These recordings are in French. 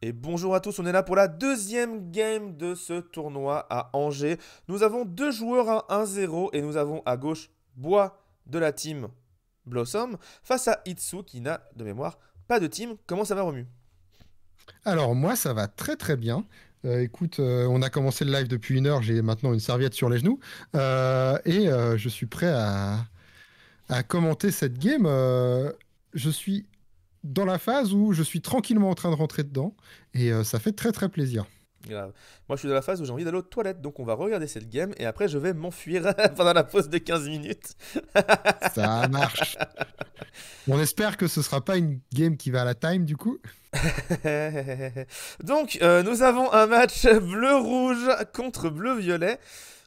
Et bonjour à tous, on est là pour la deuxième game de ce tournoi à Angers. Nous avons deux joueurs à 1-0 et nous avons à gauche Bois de la team Blossom face à Itsu qui n'a de mémoire pas de team. Comment ça va Romu? Alors moi ça va très très bien. Écoute, on a commencé le live depuis 1 heure, j'ai maintenant une serviette sur les genoux et je suis prêt à commenter cette game. Je suis dans la phase où je suis tranquillement en train de rentrer dedans et ça fait très très plaisir. Grave. Moi je suis dans la phase où j'ai envie d'aller aux toilettes donc on va regarder cette game et après je vais m'enfuir pendant la pause de 15 minutes. Ça marche. On espère que ce sera pas une game qui va à la time du coup. Donc nous avons un match bleu-rouge contre bleu-violet.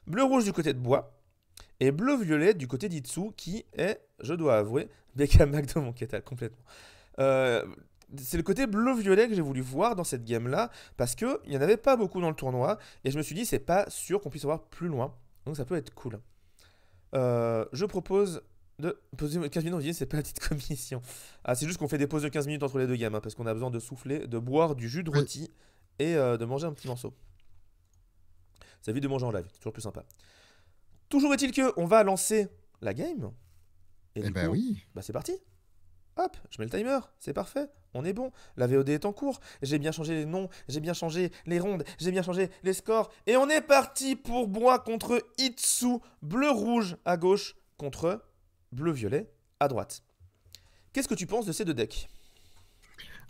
Bleu-rouge du côté de Bois. Et bleu-violet du côté d'Itsu, qui est, je dois avouer, Beckham Mac de mon Ketal, complètement. Euh, c'est le côté bleu-violet que j'ai voulu voir dans cette game-là, parce qu'il n'y en avait pas beaucoup dans le tournoi, et je me suis dit, c'est pas sûr qu'on puisse avoir plus loin, donc ça peut être cool. Je propose de poser 15 minutes, on dit, c'est pas la petite commission. Ah, c'est juste qu'on fait des pauses de 15 minutes entre les deux gammes, hein, parce qu'on a besoin de souffler, de boire du jus de Oui. rôti, et de manger un petit morceau. Ça évite de manger en live, c'est toujours plus sympa. Toujours est-il que on va lancer la game. Et Eh du ben coup, oui. bah c'est parti. Hop, je mets le timer, c'est parfait, on est bon. La VOD est en cours, j'ai bien changé les noms, j'ai bien changé les rondes, j'ai bien changé les scores. Et on est parti pour Bois contre Itsu, bleu-rouge à gauche contre bleu-violet à droite. Qu'est-ce que tu penses de ces deux decks?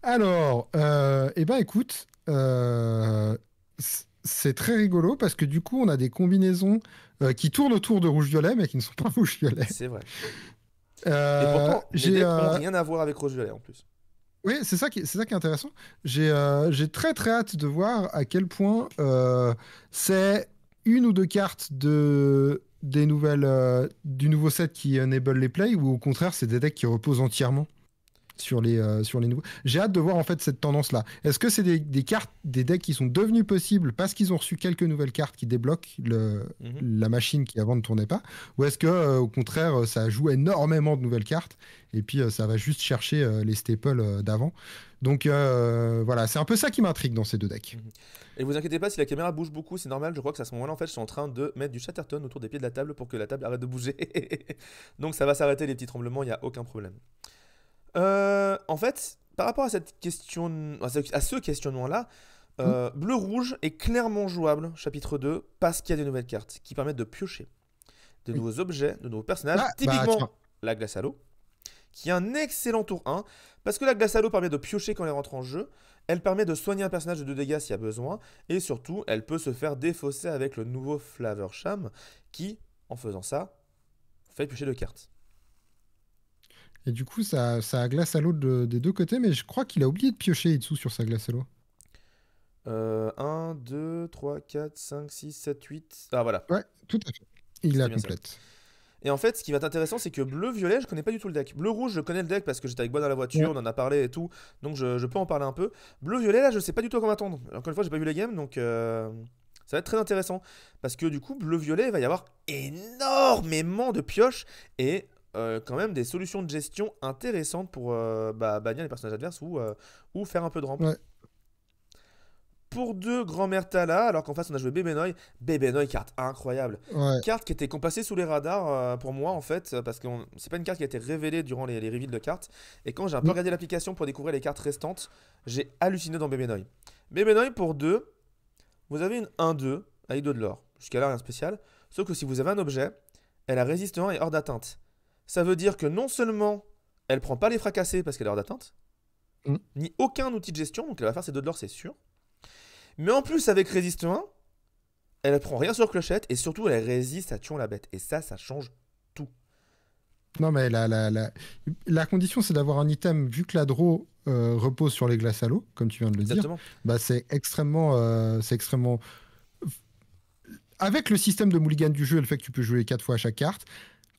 Alors, eh ben écoute, c'est très rigolo parce que du coup, on a des combinaisons qui tournent autour de rouge-violet, mais qui ne sont pas rouge-violet. C'est vrai. Et pourtant, les J'ai, decks ont rien à voir avec rouge-violet en plus. oui, c'est ça qui est intéressant. J'ai très très hâte de voir à quel point c'est une ou deux cartes des nouvelles du nouveau set qui enable les plays, ou au contraire, c'est des decks qui reposent entièrement sur les nouveaux. J'ai hâte de voir en fait cette tendance-là. Est-ce que c'est des cartes, des decks qui sont devenus possibles parce qu'ils ont reçu quelques nouvelles cartes qui débloquent Mhm. la machine qui avant ne tournait pas, ou est-ce que au contraire ça joue énormément de nouvelles cartes et puis ça va juste chercher les staples d'avant. Donc voilà, c'est un peu ça qui m'intrigue dans ces deux decks. Mhm. Et vous inquiétez pas si la caméra bouge beaucoup, c'est normal. Je crois que c'est à ce moment-là, en fait, je suis en train de mettre du Chatterton autour des pieds de la table pour que la table arrête de bouger. Donc ça va s'arrêter les petits tremblements, il n'y a aucun problème. En fait, par rapport à cette question, à ce questionnement-là, Hmm. bleu-rouge est clairement jouable, chapitre 2, parce qu'il y a des nouvelles cartes qui permettent de piocher de Oui. nouveaux objets, de nouveaux personnages, Ah bah tiens. typiquement la glace à l'eau, qui est un excellent tour 1, parce que la glace à l'eau permet de piocher quand elle rentre en jeu, elle permet de soigner un personnage de 2 dégâts s'il y a besoin, et surtout, elle peut se faire défausser avec le nouveau Flavor Sham, qui, en faisant ça, fait piocher 2 cartes. Et du coup, ça a glace à l'eau des deux côtés, mais je crois qu'il a oublié de piocher Itsu sur sa glace à l'eau. 1, 2, 3, 4, 5, 6, 7, 8. Ah voilà, Ouais, tout à fait. Il c'était la bien ça. complète. Et en fait, ce qui va être intéressant, c'est que bleu-violet, je connais pas du tout le deck. Bleu-rouge, je connais le deck parce que j'étais avec Bois dans la voiture, Ouais. on en a parlé et tout, donc je peux en parler un peu. Bleu-violet, là, je sais pas du tout comment attendre. Encore une fois, j'ai pas vu les games, donc ça va être très intéressant. Parce que du coup, bleu-violet, il va y avoir énormément de pioches et quand même des solutions de gestion intéressantes pour bannir les personnages adverses ou faire un peu de rampe. Ouais. Pour deux grand-mère Tala, alors qu'en face on a joué Bébénoï. Bébénoï, carte incroyable. Ouais. Carte qui était passée sous les radars pour moi en fait, parce que c'est pas une carte qui a été révélée durant les reveals de cartes. Et quand j'ai un peu Mm. regardé l'application pour découvrir les cartes restantes, j'ai halluciné dans Bébénoï. Bébénoï pour deux, vous avez une 1-2 avec 2 de l'or. Jusqu'à là rien de spécial. Sauf que si vous avez un objet, elle a résiste 1 et hors d'atteinte. Ça veut dire que non seulement elle prend pas les fracassés parce qu'elle est hors d'atteinte, Mm. ni aucun outil de gestion, donc elle va faire ses 2 de l'or c'est sûr. Mais en plus, avec Résiste 1, elle prend rien sur clochette et surtout elle résiste à tuant la bête. Et ça change tout. Non, mais la condition, c'est d'avoir un item, vu que la draw repose sur les glaces à l'eau, comme tu viens de le dire, Exactement. bah c'est extrêmement. Avec le système de mulligan du jeu et le fait que tu peux jouer 4 fois à chaque carte,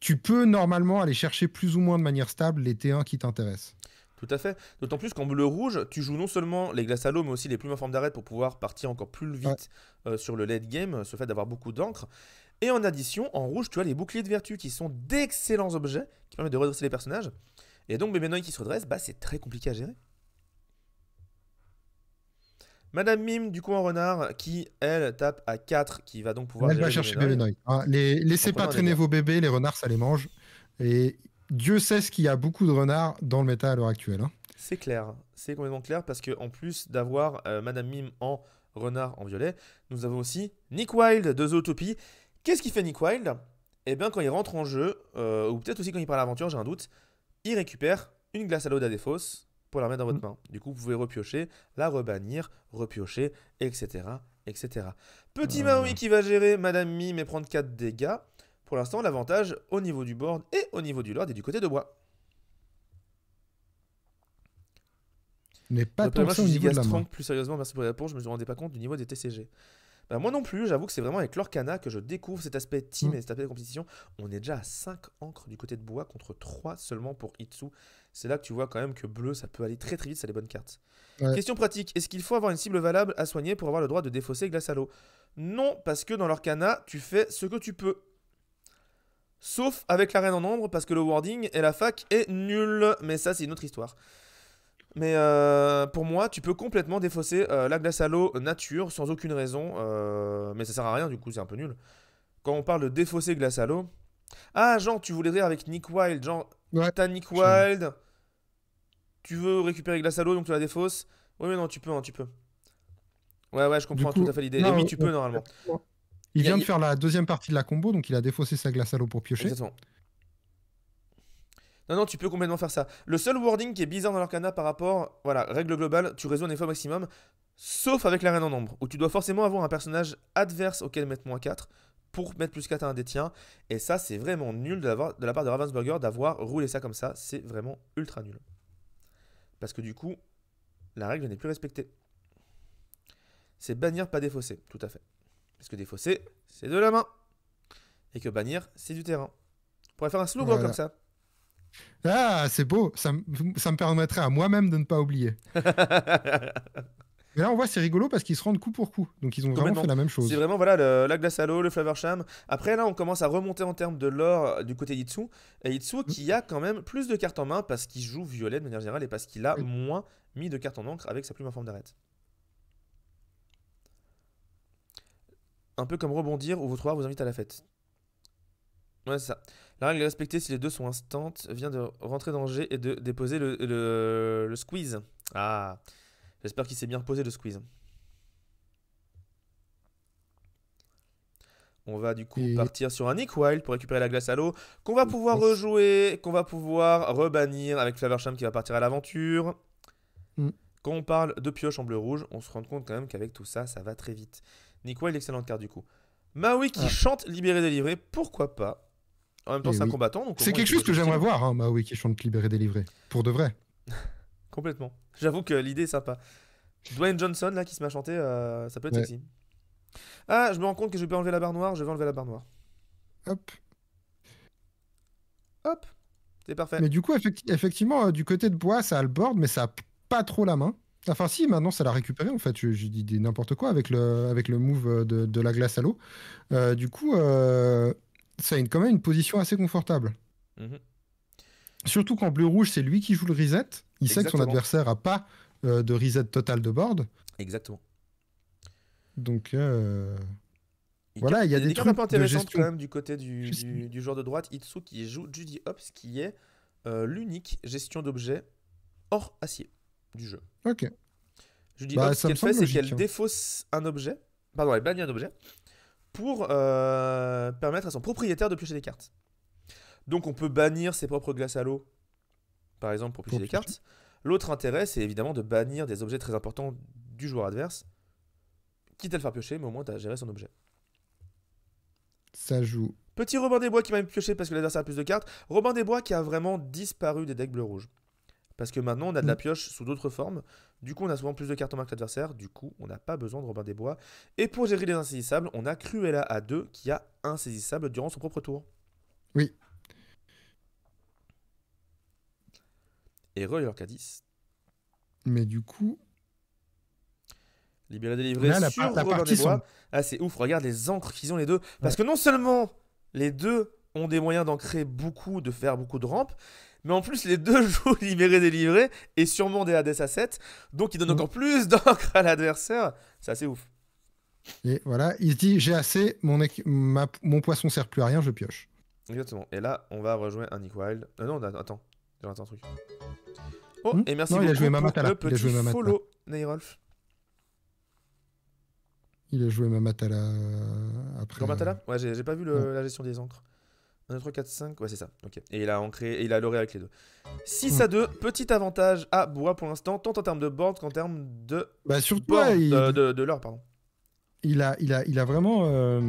tu peux normalement aller chercher plus ou moins de manière stable les T1 qui t'intéressent. Tout à fait. D'autant plus qu'en bleu-rouge, tu joues non seulement les glaces à l'eau, mais aussi les plumes en forme d'arête pour pouvoir partir encore plus Ouais. vite sur le late game, ce fait d'avoir beaucoup d'encre. Et en addition, en rouge, tu as les boucliers de vertu qui sont d'excellents objets qui permettent de redresser les personnages. Et donc, Bébénoï qui se redresse, bah, c'est très compliqué à gérer. Madame Mime, du coup, en renard, qui, elle, tape à 4, qui va donc pouvoir Elle va gérer chercher Bébé bébé Noy. Noy. Hein, laissez En pas prenant un traîner dégât. vos bébés, les renards, ça les mange. Et Dieu sait ce qu'il y a beaucoup de renards dans le méta à l'heure actuelle. Hein. C'est clair, c'est complètement clair parce que en plus d'avoir Madame Mime en renard en violet, nous avons aussi Nick Wilde de Zootopie. Qu'est-ce qu'il fait Nick Wilde? Eh bien, quand il rentre en jeu, ou peut-être aussi quand il part à l'aventure, j'ai un doute, il récupère une glace à l'eau d'Adéphos pour la remettre dans Mm. votre main. Du coup, vous pouvez repiocher, la rebannir, repiocher, etc. etc. Petit Maui qui va gérer Madame Mime et prendre 4 dégâts. Pour l'instant, l'avantage au niveau du board et au niveau du lord est du côté de bois. Mais pas tant Moi, que je ça au suis niveau de la main. Gigastrank, plus sérieusement, merci pour la réponse, je me rendais pas compte du niveau des TCG. Bah, moi non plus, j'avoue que c'est vraiment avec l'Orcana que je découvre cet aspect team et cet aspect de compétition. On est déjà à 5 encres du côté de bois contre 3 seulement pour Itsu. C'est là que tu vois quand même que bleu, ça peut aller très très vite, ça les bonnes cartes. Ouais. Question pratique, est-ce qu'il faut avoir une cible valable à soigner pour avoir le droit de défausser glace à l'eau? Non, parce que dans l'Orcana, tu fais ce que tu peux. Sauf avec la reine en ombre, parce que le wording et la fac est nul. Mais ça, c'est une autre histoire. Mais pour moi, tu peux complètement défausser la glace à l'eau nature sans aucune raison. Mais ça sert à rien, du coup, c'est un peu nul. Quand on parle de défausser glace à l'eau. Ah, genre, tu voulais dire avec Nick Wilde. Genre, Ouais. t'as Nick Wilde. Tu veux récupérer glace à l'eau, donc tu la défausses. Oui, mais non, tu peux, hein, tu peux. Ouais, je comprends Du coup, tout à fait l'idée. Et non, oui, tu peux normalement. Il Y a- vient de y- faire la deuxième partie de la combo, donc il a défaussé sa glace à l'eau pour piocher. Exactement. Non, tu peux complètement faire ça. Le seul wording qui est bizarre dans l'Arcana par rapport, voilà, règle globale, tu résous un effet maximum, sauf avec la reine en ombre, où tu dois forcément avoir un personnage adverse auquel mettre -4 pour mettre +4 à un des tiens. Et ça, c'est vraiment nul de la part de Ravensburger d'avoir roulé ça comme ça. C'est vraiment ultra nul. Parce que du coup, la règle n'est plus respectée. C'est bannir, pas défausser, tout à fait. Parce que défausser, c'est de la main. Et que bannir, c'est du terrain. On pourrait faire un slogan comme ça. Ah, c'est beau. Ça me permettrait à moi-même de ne pas oublier. Mais là, on voit, c'est rigolo parce qu'ils se rendent coup pour coup. Donc, ils ont vraiment fait la même chose. C'est vraiment, voilà, la glace à l'eau, le Flavorsham. Après, là, on commence à remonter en termes de lore du côté d'Itsu. Et Itsu qui a quand même plus de cartes en main parce qu'il joue violet de manière générale et parce qu'il a moins mis de cartes en encre avec sa plume en forme d'arête. Un peu comme rebondir ou vous trois vous invite à la fête. Ouais, c'est ça. La règle est respectée si les deux sont instantes. Vient de rentrer dans le jet et de déposer le squeeze. Ah, j'espère qu'il s'est bien reposé le squeeze. On va du coup partir sur un Nick Wilde pour récupérer la glace à l'eau, qu'on va pouvoir rejouer, qu'on va pouvoir rebannir avec Flavorsham qui va partir à l'aventure. Quand on parle de pioche en bleu-rouge, on se rend compte quand même qu'avec tout ça, ça va très vite. Nick Wilde, excellente carte du coup. Maui qui chante Libéré, délivré, pourquoi pas. En même temps, c'est un combattant. C'est quelque chose que j'aimerais voir, hein, Maui qui chante Libéré, délivré. Pour de vrai. Complètement. J'avoue que l'idée est sympa. Dwayne Johnson, là, qui se met à chanter, ça peut être sexy. Ah, je me rends compte que je vais pas enlever la barre noire, je vais enlever la barre noire. Hop. Hop. C'est parfait. Mais du coup, effectivement, du côté de bois, ça a le board, mais ça a pas trop la main. Enfin, si, maintenant, ça l'a récupéré, en fait. Je dis n'importe quoi avec le move de la glace à l'eau. Du coup, ça a quand même une position assez confortable. Surtout qu'en bleu-rouge, c'est lui qui joue le reset. Il sait que son adversaire a pas de reset total de board. Exactement. Donc, voilà, il y a des trucs un peu intéressantes gestion. quand même du côté du joueur de droite, Itsu, qui joue Judy Hops, qui est l'unique gestion d'objets hors acier du jeu. Ok. Judy Hops, ce qu'elle fait, c'est qu'elle défausse un objet, pardon, elle bannit un objet, pour permettre à son propriétaire de piocher des cartes. Donc on peut bannir ses propres glaces à l'eau, par exemple, pour piocher des cartes. L'autre intérêt, c'est évidemment de bannir des objets très importants du joueur adverse, quitte à le faire piocher, mais au moins tu as géré son objet. Ça joue. Petit Robin des Bois qui m'a même pioché parce que l'adversaire a plus de cartes. Robin des Bois qui a vraiment disparu des decks bleu-rouge. Parce que maintenant on a de la pioche sous d'autres formes. Du coup on a souvent plus de cartes en main que l'adversaire. Du coup on n'a pas besoin de Robin des Bois. Et pour gérer les insaisissables, on a Cruella à 2 qui a insaisissable durant son propre tour. Oui. Et Royal à 10. Mais du coup... Libéré, délivré sur Robin des Bois. Ah c'est ouf, regarde les encres qu'ils ont les deux. Parce que non seulement les deux ont des moyens d'ancrer beaucoup, de faire beaucoup de rampes, Mais en plus, les deux jouent libéré-délivré et sûrement des Hades à 7. Donc, il donne encore plus d'encre à l'adversaire. C'est assez ouf. Et voilà, il se dit j'ai assez, mon poisson sert plus à rien, je pioche. Exactement. Et là, on va rejoindre un Nick Wild. Non, attends. J'ai raté un truc. Oh, et merci non, beaucoup il a joué pour Mamatala. le petit follow, Neyrolf. Il a joué Mamatala après. Mamatala Ouais, j'ai pas vu la gestion des encres. 1, 2, 3, 4, 5. Ouais, c'est ça. Ok. Et il a ancré, et il a loré avec les deux. 6 à 2. Petit avantage à Bois pour l'instant, tant en termes de board qu'en termes de. Bah, surtout, board, de l'or, pardon. Il a vraiment.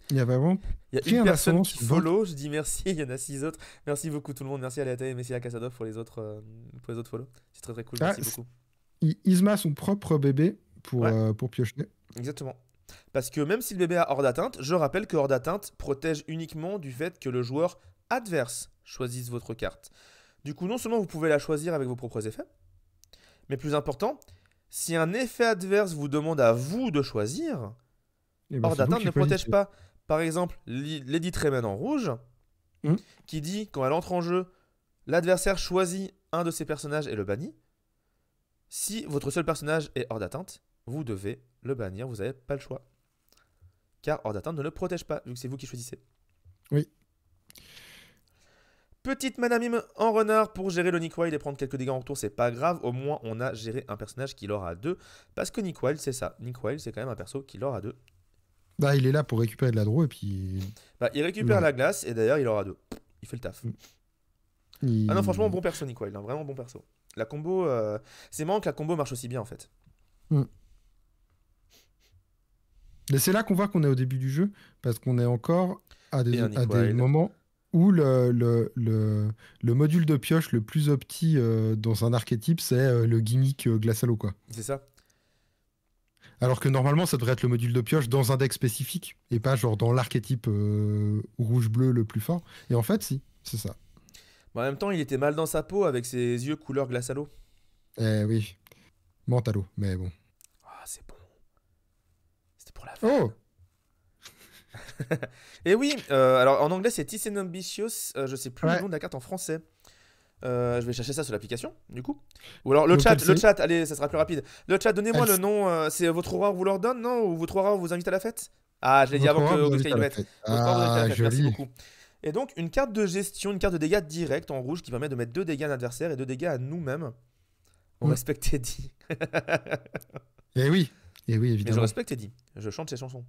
Il a vraiment. Il y a une personne qui follow, je dis merci, il y en a 6 autres. Merci beaucoup tout le monde, merci à Léata et merci à Kassadov pour les autres follow. C'est très très cool, merci beaucoup. Isma son propre bébé pour piocher. Exactement. Parce que même si le bébé a hors d'atteinte, je rappelle que hors d'atteinte protège uniquement du fait que le joueur adverse choisisse votre carte. Du coup, non seulement vous pouvez la choisir avec vos propres effets, mais plus important, si un effet adverse vous demande à vous de choisir, hors d'atteinte ne protège pas. Par exemple, Lady Tremaine en rouge, qui dit, quand elle entre en jeu, l'adversaire choisit un de ses personnages et le bannit. Si votre seul personnage est hors d'atteinte, vous devez le bannir, vous n'avez pas le choix. Car hors d'atteinte ne le protège pas, vu que c'est vous qui choisissez. Oui. Petite Manamime en renard pour gérer le Nick Wild et prendre quelques dégâts en retour, c'est pas grave, au moins on a géré un personnage qui l'aura à 2. Parce que Nick Wild, c'est ça. Nick Wild, c'est quand même un perso qui l'aura à 2. Bah, il est là pour récupérer de la draw et puis. Bah, il récupère la glace et d'ailleurs il aura 2. Il fait le taf. Ah non, franchement, bon perso, Nick Wild, hein, vraiment bon perso. La combo, c'est marrant que la combo marche aussi bien en fait. Et c'est là qu'on voit qu'on est au début du jeu, parce qu'on est encore à des moments où le module de pioche le plus opti dans un archétype, c'est le gimmick glace à l'eau, quoi. C'est ça. Alors que normalement, ça devrait être le module de pioche dans un deck spécifique, et pas genre dans l'archétype rouge-bleu le plus fort. Et en fait, si, c'est ça. Bon, en même temps, il était mal dans sa peau avec ses yeux couleur glace à l'eau. Eh oui. Menthe à l'eau, mais bon. Ah, c'est bon. C'était pour la fin. Oh. Et oui, alors en anglais c'est Thyssen Ambitious, je sais plus le nom de la carte en français. Je vais chercher ça sur l'application, du coup. Ou alors le chat, allez, ça sera plus rapide. Le chat, donnez-moi le nom, c'est votre aurore vous leur donne, non? Ou votre aurore vous invite à la fête? Ah, je l'ai dit avant que Augustin le mette. Votre aurore vous invite à la fête, merci beaucoup. Et donc, une carte de gestion, une carte de dégâts direct en rouge qui permet de mettre 2 dégâts à l'adversaire et 2 dégâts à nous-mêmes. On respecte Eddie. Eh oui, évidemment. Mais je respecte Eddie, je chante ses chansons.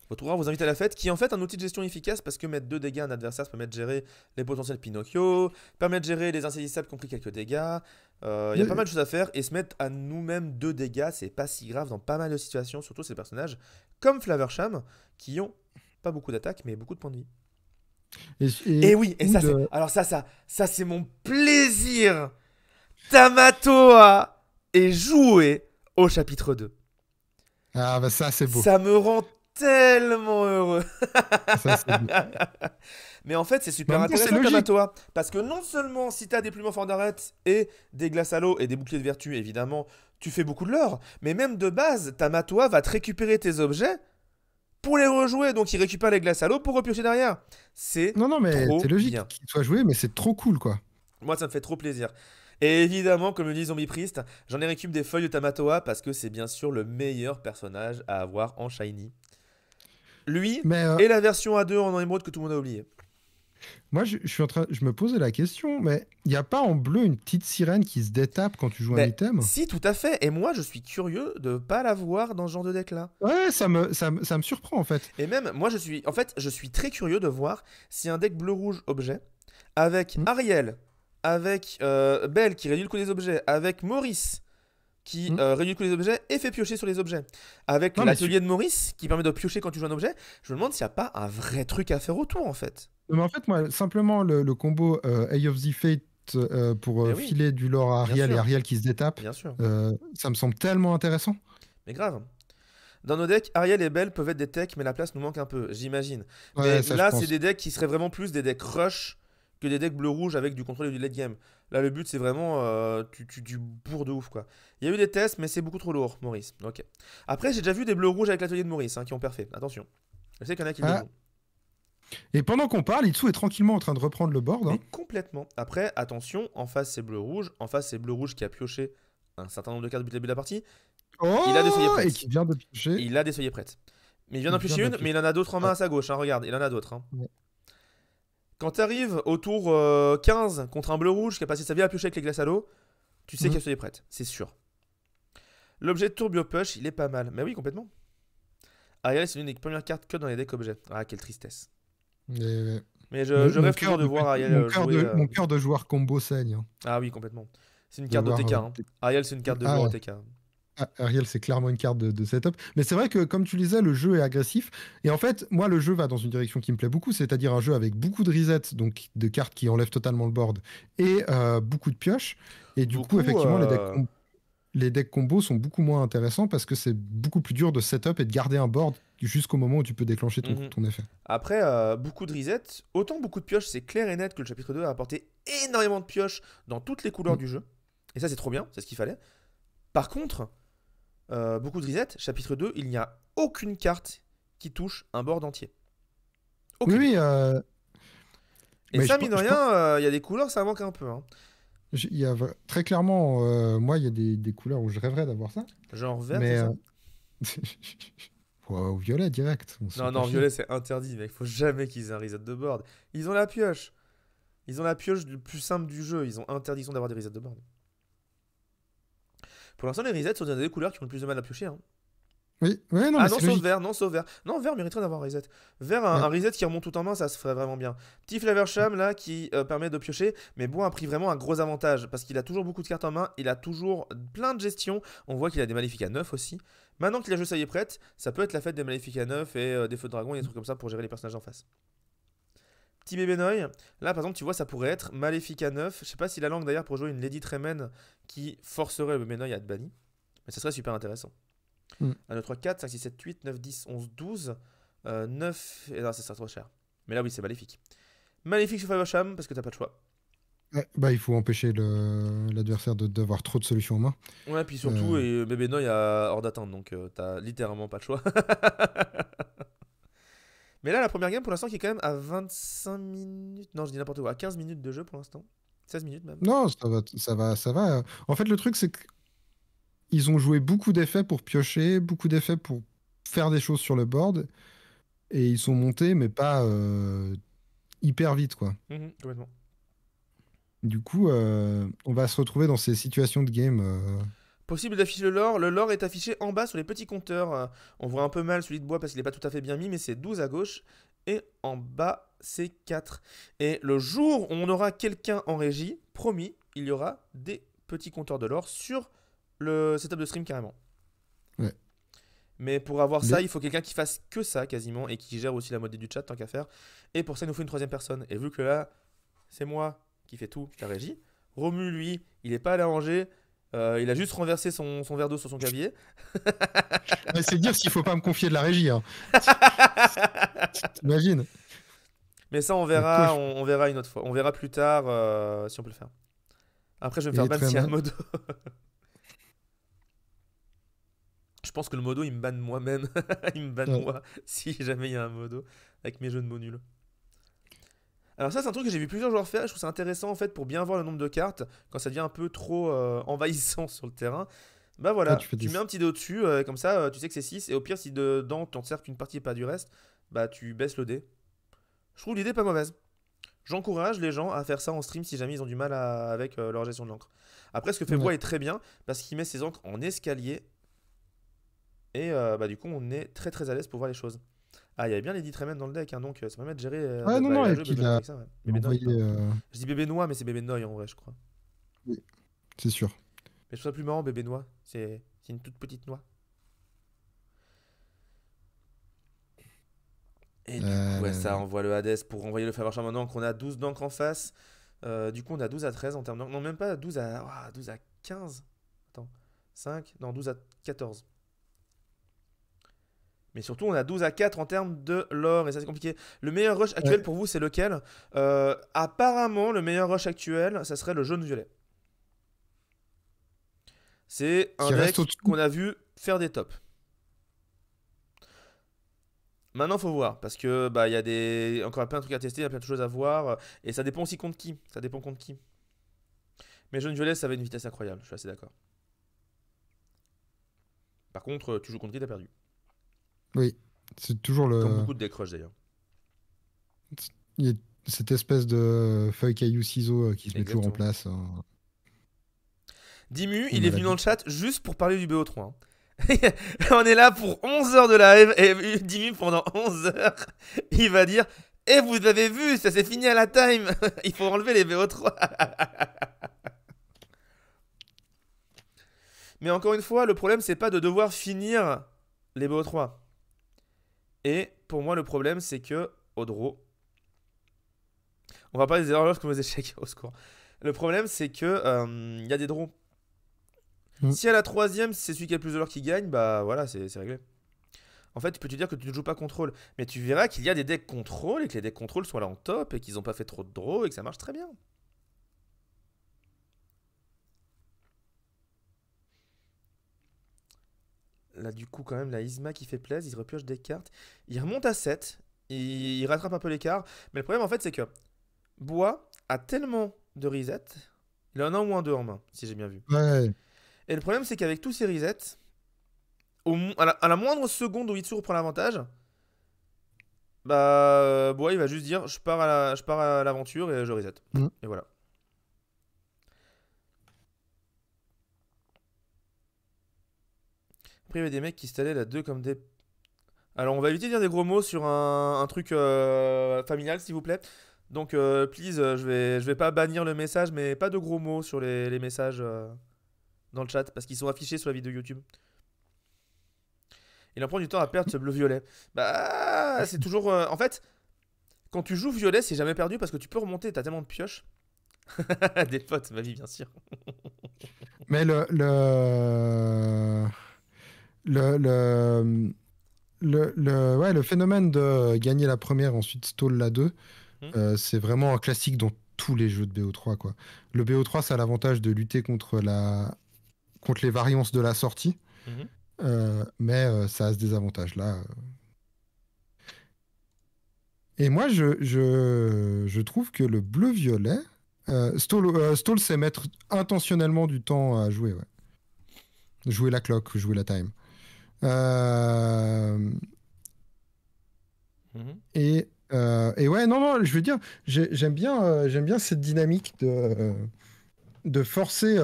Votre aurore vous invite à la fête, qui est en fait un outil de gestion efficace parce que mettre 2 dégâts à un adversaire, ça permet de gérer les potentiels Pinocchio, permet de gérer les insaisissables qui ont pris quelques dégâts. Il y a pas mal de choses à faire et se mettre à nous-mêmes 2 dégâts, c'est pas si grave dans pas mal de situations, surtout ces personnages comme Flaversham qui ont pas beaucoup d'attaques mais beaucoup de points de vie. Et oui, et ça, alors ça c'est mon plaisir. Tamatoa est joué au chapitre 2. Ah bah ça c'est beau. Ça me rend tellement heureux. Mais en fait c'est super intéressant Tamatoa, parce que non seulement si t'as des plumes en d'arrête et des glaces à l'eau et des boucliers de vertu évidemment tu fais beaucoup de l'or, mais même de base Tamatoa va te récupérer tes objets pour les rejouer, donc il récupère les glaces à l'eau pour repiocher derrière. C'est non mais c'est logique qu'il soit joué, mais c'est trop cool quoi. Moi ça me fait trop plaisir. Et évidemment, comme le dit Zombie Priest, j'en ai récupéré des feuilles de Tamatoa parce que c'est bien sûr le meilleur personnage à avoir en Shiny. Lui et la version A2 en émeraude que tout le monde a oublié. Moi, je me posais la question, mais il n'y a pas en bleu une petite sirène qui se détape quand tu joues un item? Si, tout à fait. Et moi, je suis curieux de ne pas la voir dans ce genre de deck-là. Ouais, ça me surprend en fait. Et même, moi, je suis très curieux de voir si un deck bleu-rouge objet avec Ariel, avec Belle qui réduit le coût des objets, avec Maurice qui réduit le coût des objets et fait piocher sur les objets, avec l'atelier de Maurice qui permet de piocher quand tu joues un objet, je me demande s'il n'y a pas un vrai truc à faire autour en fait. Mais en fait, moi, simplement le combo Eye of the Fate pour filer du lore à Ariel et Ariel qui se détape, ça me semble tellement intéressant. Mais grave. Dans nos decks, Ariel et Belle peuvent être des techs, mais la place nous manque un peu, j'imagine. Ouais, mais là, c'est des decks qui seraient vraiment plus des decks rush que des decks bleu-rouge avec du contrôle et du late game. Là, le but, c'est vraiment tu bourres de ouf, quoi. Il y a eu des tests, mais c'est beaucoup trop lourd, Maurice. Ok. Après, j'ai déjà vu des bleus-rouges avec l'atelier de Maurice qui ont parfait. Attention. Je sais qu'il y en a qui le font. Et pendant qu'on parle, Itsu est tranquillement en train de reprendre le board. Mais Hein. complètement. Après, attention, en face c'est bleu-rouge. En face c'est bleu-rouge qui a pioché un certain nombre de cartes depuis le début de la partie. Il a des feuillets Oh! Et prêtes. qui vient de piocher. Il a des feuillets prêtes. Mais il vient Il d'en vient piocher de une, mais il en a d'autres en main Ouais. à sa gauche. Hein, regarde, il en a d'autres. Hein. Ouais. Quand t'arrives au tour 15 contre un bleu-rouge qui a passé sa vie à piocher avec les glaces à l'eau, tu sais qu'il y a feuillets prêtes. C'est sûr. L'objet de tour Biopush, il est pas mal. Mais oui, complètement. Ariel, c'est l'une des premières cartes que dans les decks objets. Ah, quelle tristesse. Et- Mais je Mon rêve toujours cœur de de, voir Ariel mon cœur jouer. de, mon cœur de joueur combo saigne. Hein, Ah oui, complètement. C'est une de carte voir, d'OTK. Hein. Ariel, c'est une carte de joueur ah, OTK. Ariel, c'est clairement une carte de setup. Mais c'est vrai que, comme tu disais, le jeu est agressif. Et en fait, moi, le jeu va dans une direction qui me plaît beaucoup, c'est-à-dire un jeu avec beaucoup de resets, donc de cartes qui enlèvent totalement le board, et beaucoup de pioches. Et du coup, Beaucoup. effectivement, les decks combos sont beaucoup moins intéressants parce que c'est beaucoup plus dur de setup et de garder un board jusqu'au moment où tu peux déclencher Mhm. ton effet. Après, beaucoup de resets. Autant beaucoup de pioches, c'est clair et net que le chapitre 2 a apporté énormément de pioches dans toutes les couleurs Mm. du jeu. Et ça, c'est trop bien, c'est ce qu'il fallait. Par contre, beaucoup de resets, chapitre 2, il n'y a aucune carte qui touche un board entier. Oui, Aucune. oui. Et Mais ça, mine de rien, il y a des couleurs, ça manque un peu. Hein. il y a très clairement, moi, il y a des couleurs où je rêverais d'avoir ça. Genre vert, Mais c'est ça au violet direct. On se Non, fait pas non, chier. violet, c'est interdit, mec. Faut jamais qu'ils aient un reset de board. Ils ont la pioche. Ils ont la pioche le plus simple du jeu. Ils ont interdiction d'avoir des resets de board. Pour l'instant, les resets sont des couleurs qui ont le plus de mal à piocher. Hein. Oui, ouais, non, Ah mais non, c'est sauf logique. vert, non, sauf vert. Non, vert mériterait d'avoir un reset. Vert, Ouais. un reset qui remonte tout en main, ça se ferait vraiment bien. Petit Flaversham là qui permet de piocher, mais bon, a pris vraiment un gros avantage parce qu'il a toujours beaucoup de cartes en main, il a toujours plein de gestion. On voit qu'il a des maléfiques à 9 aussi. Maintenant que la jeu ça y est prête, ça peut être la fête des maléfiques à 9 et des feux de dragon et des trucs comme ça pour gérer les personnages en face. Petit bébé Noy, là par exemple, tu vois, ça pourrait être maléfique à 9. Je sais pas si la langue d'ailleurs pour jouer une Lady Tremen qui forcerait le bébé Noy à être banni, mais ça serait super intéressant. Mm. 1, 2, 3, 4, 5, 6, 7, 8, 9, 10, 11, 12. 9. Et non, ça sera trop cher. Mais là, oui, c'est maléfique. Maléfique sur Faversham parce que t'as pas de choix. Ouais, bah, il faut empêcher l'adversaire d'avoir trop de solutions en main. Ouais, puis surtout, et bébé Noy a hors d'atteinte, donc t'as littéralement pas de choix. Mais là, la première game pour l'instant qui est quand même à 25 minutes. Non, je dis n'importe quoi. À 15 minutes de jeu pour l'instant. 16 minutes même. Non, ça va. En fait, le truc, c'est qu'ils ont joué beaucoup d'effets pour piocher, beaucoup d'effets pour faire des choses sur le board, et ils sont montés, mais pas hyper vite, quoi. Complètement. Du coup, on va se retrouver dans ces situations de game. Possible d'afficher le lore. Le lore est affiché en bas sur les petits compteurs. On voit un peu mal celui de bois parce qu'il n'est pas tout à fait bien mis, mais c'est 12 à gauche. Et en bas, c'est 4. Et le jour où on aura quelqu'un en régie, promis, il y aura des petits compteurs de lore sur le setup de stream carrément. Ouais. Mais pour avoir Mais- ça, il faut quelqu'un qui fasse que ça quasiment et qui gère aussi la modée du chat tant qu'à faire. Et pour ça, il nous faut une troisième personne. Et vu que là, c'est moi qui fais tout, la régie. Romu, lui, il n'est pas allé à Angers. Il a juste renversé son verre d'eau sur son clavier. Mais c'est dire s'il faut pas me confier de la régie. Hein. T'imagines? Mais ça, on Quoi, verra, je- on verra une autre fois. On verra plus tard si on peut le faire. Après, je vais me faire Il est ban très s'il y a un mal. modo. Je pense que le modo, il me banne moi-même. Il me banne Ouais. moi si jamais il y a un modo avec mes jeux de mots nuls. Alors ça, c'est un truc que j'ai vu plusieurs joueurs faire. Je trouve ça intéressant en fait pour bien voir le nombre de cartes quand ça devient un peu trop envahissant sur le terrain. Bah voilà, tu fais tu des- mets un petit dé au-dessus, comme ça tu sais que c'est 6. Et au pire, si dedans t'en sers qu'une partie et pas du reste, bah tu baisses le dé. Je trouve l'idée pas mauvaise. J'encourage les gens à faire ça en stream si jamais ils ont du mal avec leur gestion de l'encre. Après, ce que fait Ouais. Bois est très bien parce qu'il met ses encres en escalier. Et bah du coup, on est très très à l'aise pour voir les choses. Ah, il y avait bien les 10 Tremen dans le deck, hein, donc ça permet de gérer Ouais, non, non, la et jeu puis bébé Noy avec ça. Ouais. Bébé Noy, envoyé. pardon. Je dis bébé noix, mais c'est bébé Noy en vrai, je crois. Oui, c'est sûr. Mais je trouve ça plus marrant, bébé noix. C'est une toute petite noix. Et du coup, ouais, ça envoie le Hades pour envoyer le Faversham maintenant qu'on a 12 d'encre en face. Du coup, on a 12 à 13 en termes d'encre. Non, même pas 12 à, 12 à 15. Attends, 5. Non, 12 à 14. Mais surtout, on a 12 à 4 en termes de lore, et ça c'est compliqué. Le meilleur rush actuel Ouais. pour vous, c'est lequel? Apparemment, le meilleur rush actuel, ça serait le jaune-violet. C'est un Qui reste deck au-dessus. qu'on a vu faire des tops. Maintenant, faut voir, parce que bah il y a encore plein de trucs à tester, il y a plein de choses à voir, et ça dépend aussi contre qui. Ça dépend contre qui. Mais jaune violet, ça va à une vitesse incroyable, je suis assez d'accord. Par contre, tu joues contre qui, t'as perdu. Oui, c'est toujours Comme le. beaucoup de decks rush d'ailleurs. Il y a cette espèce de feuille caillou ciseaux qui se met toujours en Exactement. place, hein. Dimu, On il est a venu dans le l'habitude. chat juste pour parler du BO3, hein. On est là pour 11 heures de live et Dimu pendant 11 heures, il va dire eh, vous avez vu, ça s'est fini à la time. Il faut enlever les BO3. Mais encore une fois, le problème, c'est pas de devoir finir les BO3. Et pour moi, le problème, c'est que, au draw, on va pas des erreurs comme aux échecs, au secours. Le problème, c'est que il y a des draws. Mm. Si à la troisième, c'est celui qui a le plus de l'or qui gagne, bah voilà, c'est réglé. En fait, tu peux te dire que tu ne joues pas contrôle. Mais tu verras qu'il y a des decks contrôle et que les decks contrôle sont là en top et qu'ils n'ont pas fait trop de draws et que ça marche très bien. Là, du coup, quand même, la Isma qui fait plaisir, il repioche des cartes. Il remonte à 7. Il rattrape un peu l'écart. Mais le problème, en fait, c'est que Bois a tellement de resets. Il en a au moins deux en main, si j'ai bien vu. Ouais. Et le problème, c'est qu'avec tous ces resets, à la moindre seconde où Itsu reprend l'avantage, bah, Bois, il va juste dire je pars à l'aventure et je reset. Mm. Et voilà. Après, il y avait des mecs qui installaient la 2 comme des. Alors, on va éviter de dire des gros mots sur un truc familial, s'il vous plaît. Donc, please, je vais pas bannir le message, mais pas de gros mots sur les messages dans le chat, parce qu'ils sont affichés sur la vidéo YouTube. Il en prend du temps à perdre ce bleu-violet. Bah, c'est toujours. En fait, quand tu joues violet, c'est jamais perdu parce que tu peux remonter, t'as tellement de pioches. Des potes, ma vie, bien sûr. Mais ouais, le phénomène de gagner la première, ensuite stall la 2, Hmm. c'est vraiment un classique dans tous les jeux de BO3, quoi. Le BO3, ça a l'avantage de lutter contre les variances de la sortie, Mhm. mais ça a ce désavantage-là. Et moi, je trouve que le bleu-violet, stall, c'est mettre intentionnellement du temps à jouer, ouais. Jouer la clock, jouer la time. Euh, Mhm. et ouais, non, non, je veux dire, j'aime bien cette dynamique de forcer.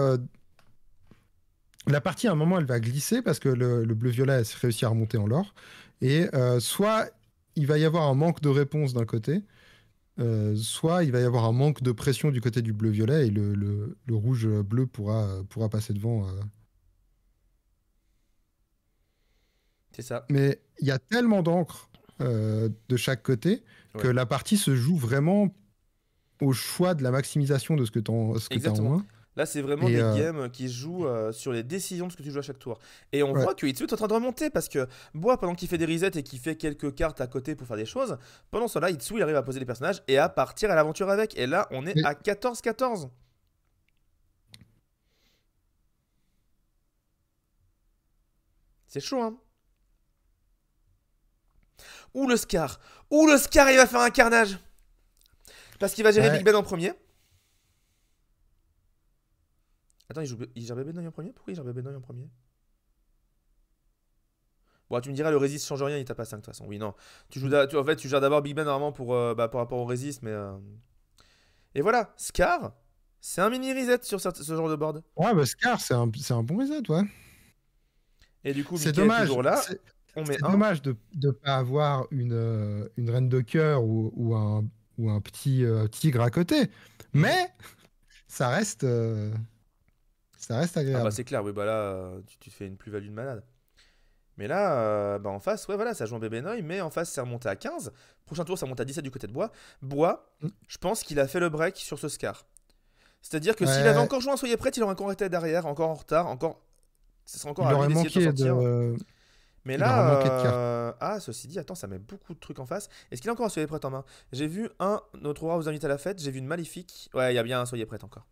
La partie, à un moment, elle va glisser parce que le bleu-violet a réussi à remonter en l'or. Et soit il va y avoir un manque de réponse d'un côté, soit il va y avoir un manque de pression du côté du bleu-violet et le rouge-bleu pourra passer devant. C'est ça. Mais il y a tellement d'encre de chaque côté que Ouais. la partie se joue vraiment au choix de la maximisation de ce que tu as en Exactement. main. Là, c'est vraiment Et des games qui se jouent sur les décisions de ce que tu joues à chaque tour. Et on ouais. voit que Itsu est en train de remonter parce que Bois, pendant qu'il fait des resets et qu'il fait quelques cartes à côté pour faire des choses, pendant cela, Itsu, il arrive à poser des personnages et à partir à l'aventure avec. Et là, on est Mais à 14-14. C'est chaud, hein. Ouh, le Scar. Ouh, le Scar, il va faire un carnage. Parce qu'il va gérer Big ouais, Ben en premier. Attends, il gère Big Ben en premier. Pourquoi il gère Big Ben en premier? Bon, tu me diras, le Resist change rien, il tape à 5 de toute façon. Oui, non. En fait, tu gères d'abord Big Ben normalement par rapport au Resist, mais. Et voilà, Scar, c'est un mini reset sur ce genre de board. ouais, bah, Scar, c'est un bon reset, ouais. Et du coup, C'est Mickey est dommage. toujours là. C'est On met c'est un. dommage de ne pas avoir une reine de cœur ou un petit tigre à côté. Mhm. Mais ça reste Ah bah agréable. c'est clair, oui, bah là, tu te fais une plus-value de malade. Mais là, bah en face, ouais, voilà, ça joue en bébé Noy, mais en face, c'est remonté à 15. Prochain tour, ça monte à 17 du côté de Bois. Bois, Mm. je pense qu'il a fait le break sur ce Scar. C'est-à-dire que s'il avait Ouais, encore joué un Soyez prêt, il aurait encore été derrière, encore en retard, encore. Ce serait encore il à lui aurait d'essayer de s'en manqué sortir. de, Mais il aurait là, manqué de cartes. ah, ceci dit, attends, ça met beaucoup de trucs en face. Est-ce qu'il a encore un Soyez prêt en main? J'ai vu un, notre roi vous invite à la fête, j'ai vu une maléfique. Ouais, il y a bien un Soyez prêt encore.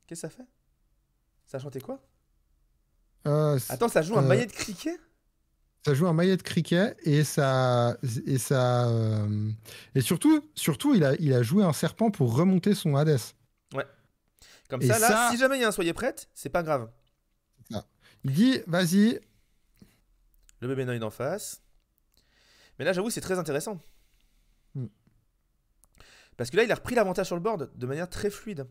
Qu'est-ce que ça fait? Ça a chanté quoi? Euh, Attends, ça joue un euh, maillet de cricket? Ça joue un maillet de cricket et et surtout il a joué un serpent pour remonter son Hades. Ouais. Comme Et ça, là, ça, si jamais il y a un soyez prête, c'est pas grave. il dit vas-y. Le bébé Noid en face. Mais là, j'avoue, c'est très intéressant. Mm. Parce que là, il a repris l'avantage sur le board de manière très fluide.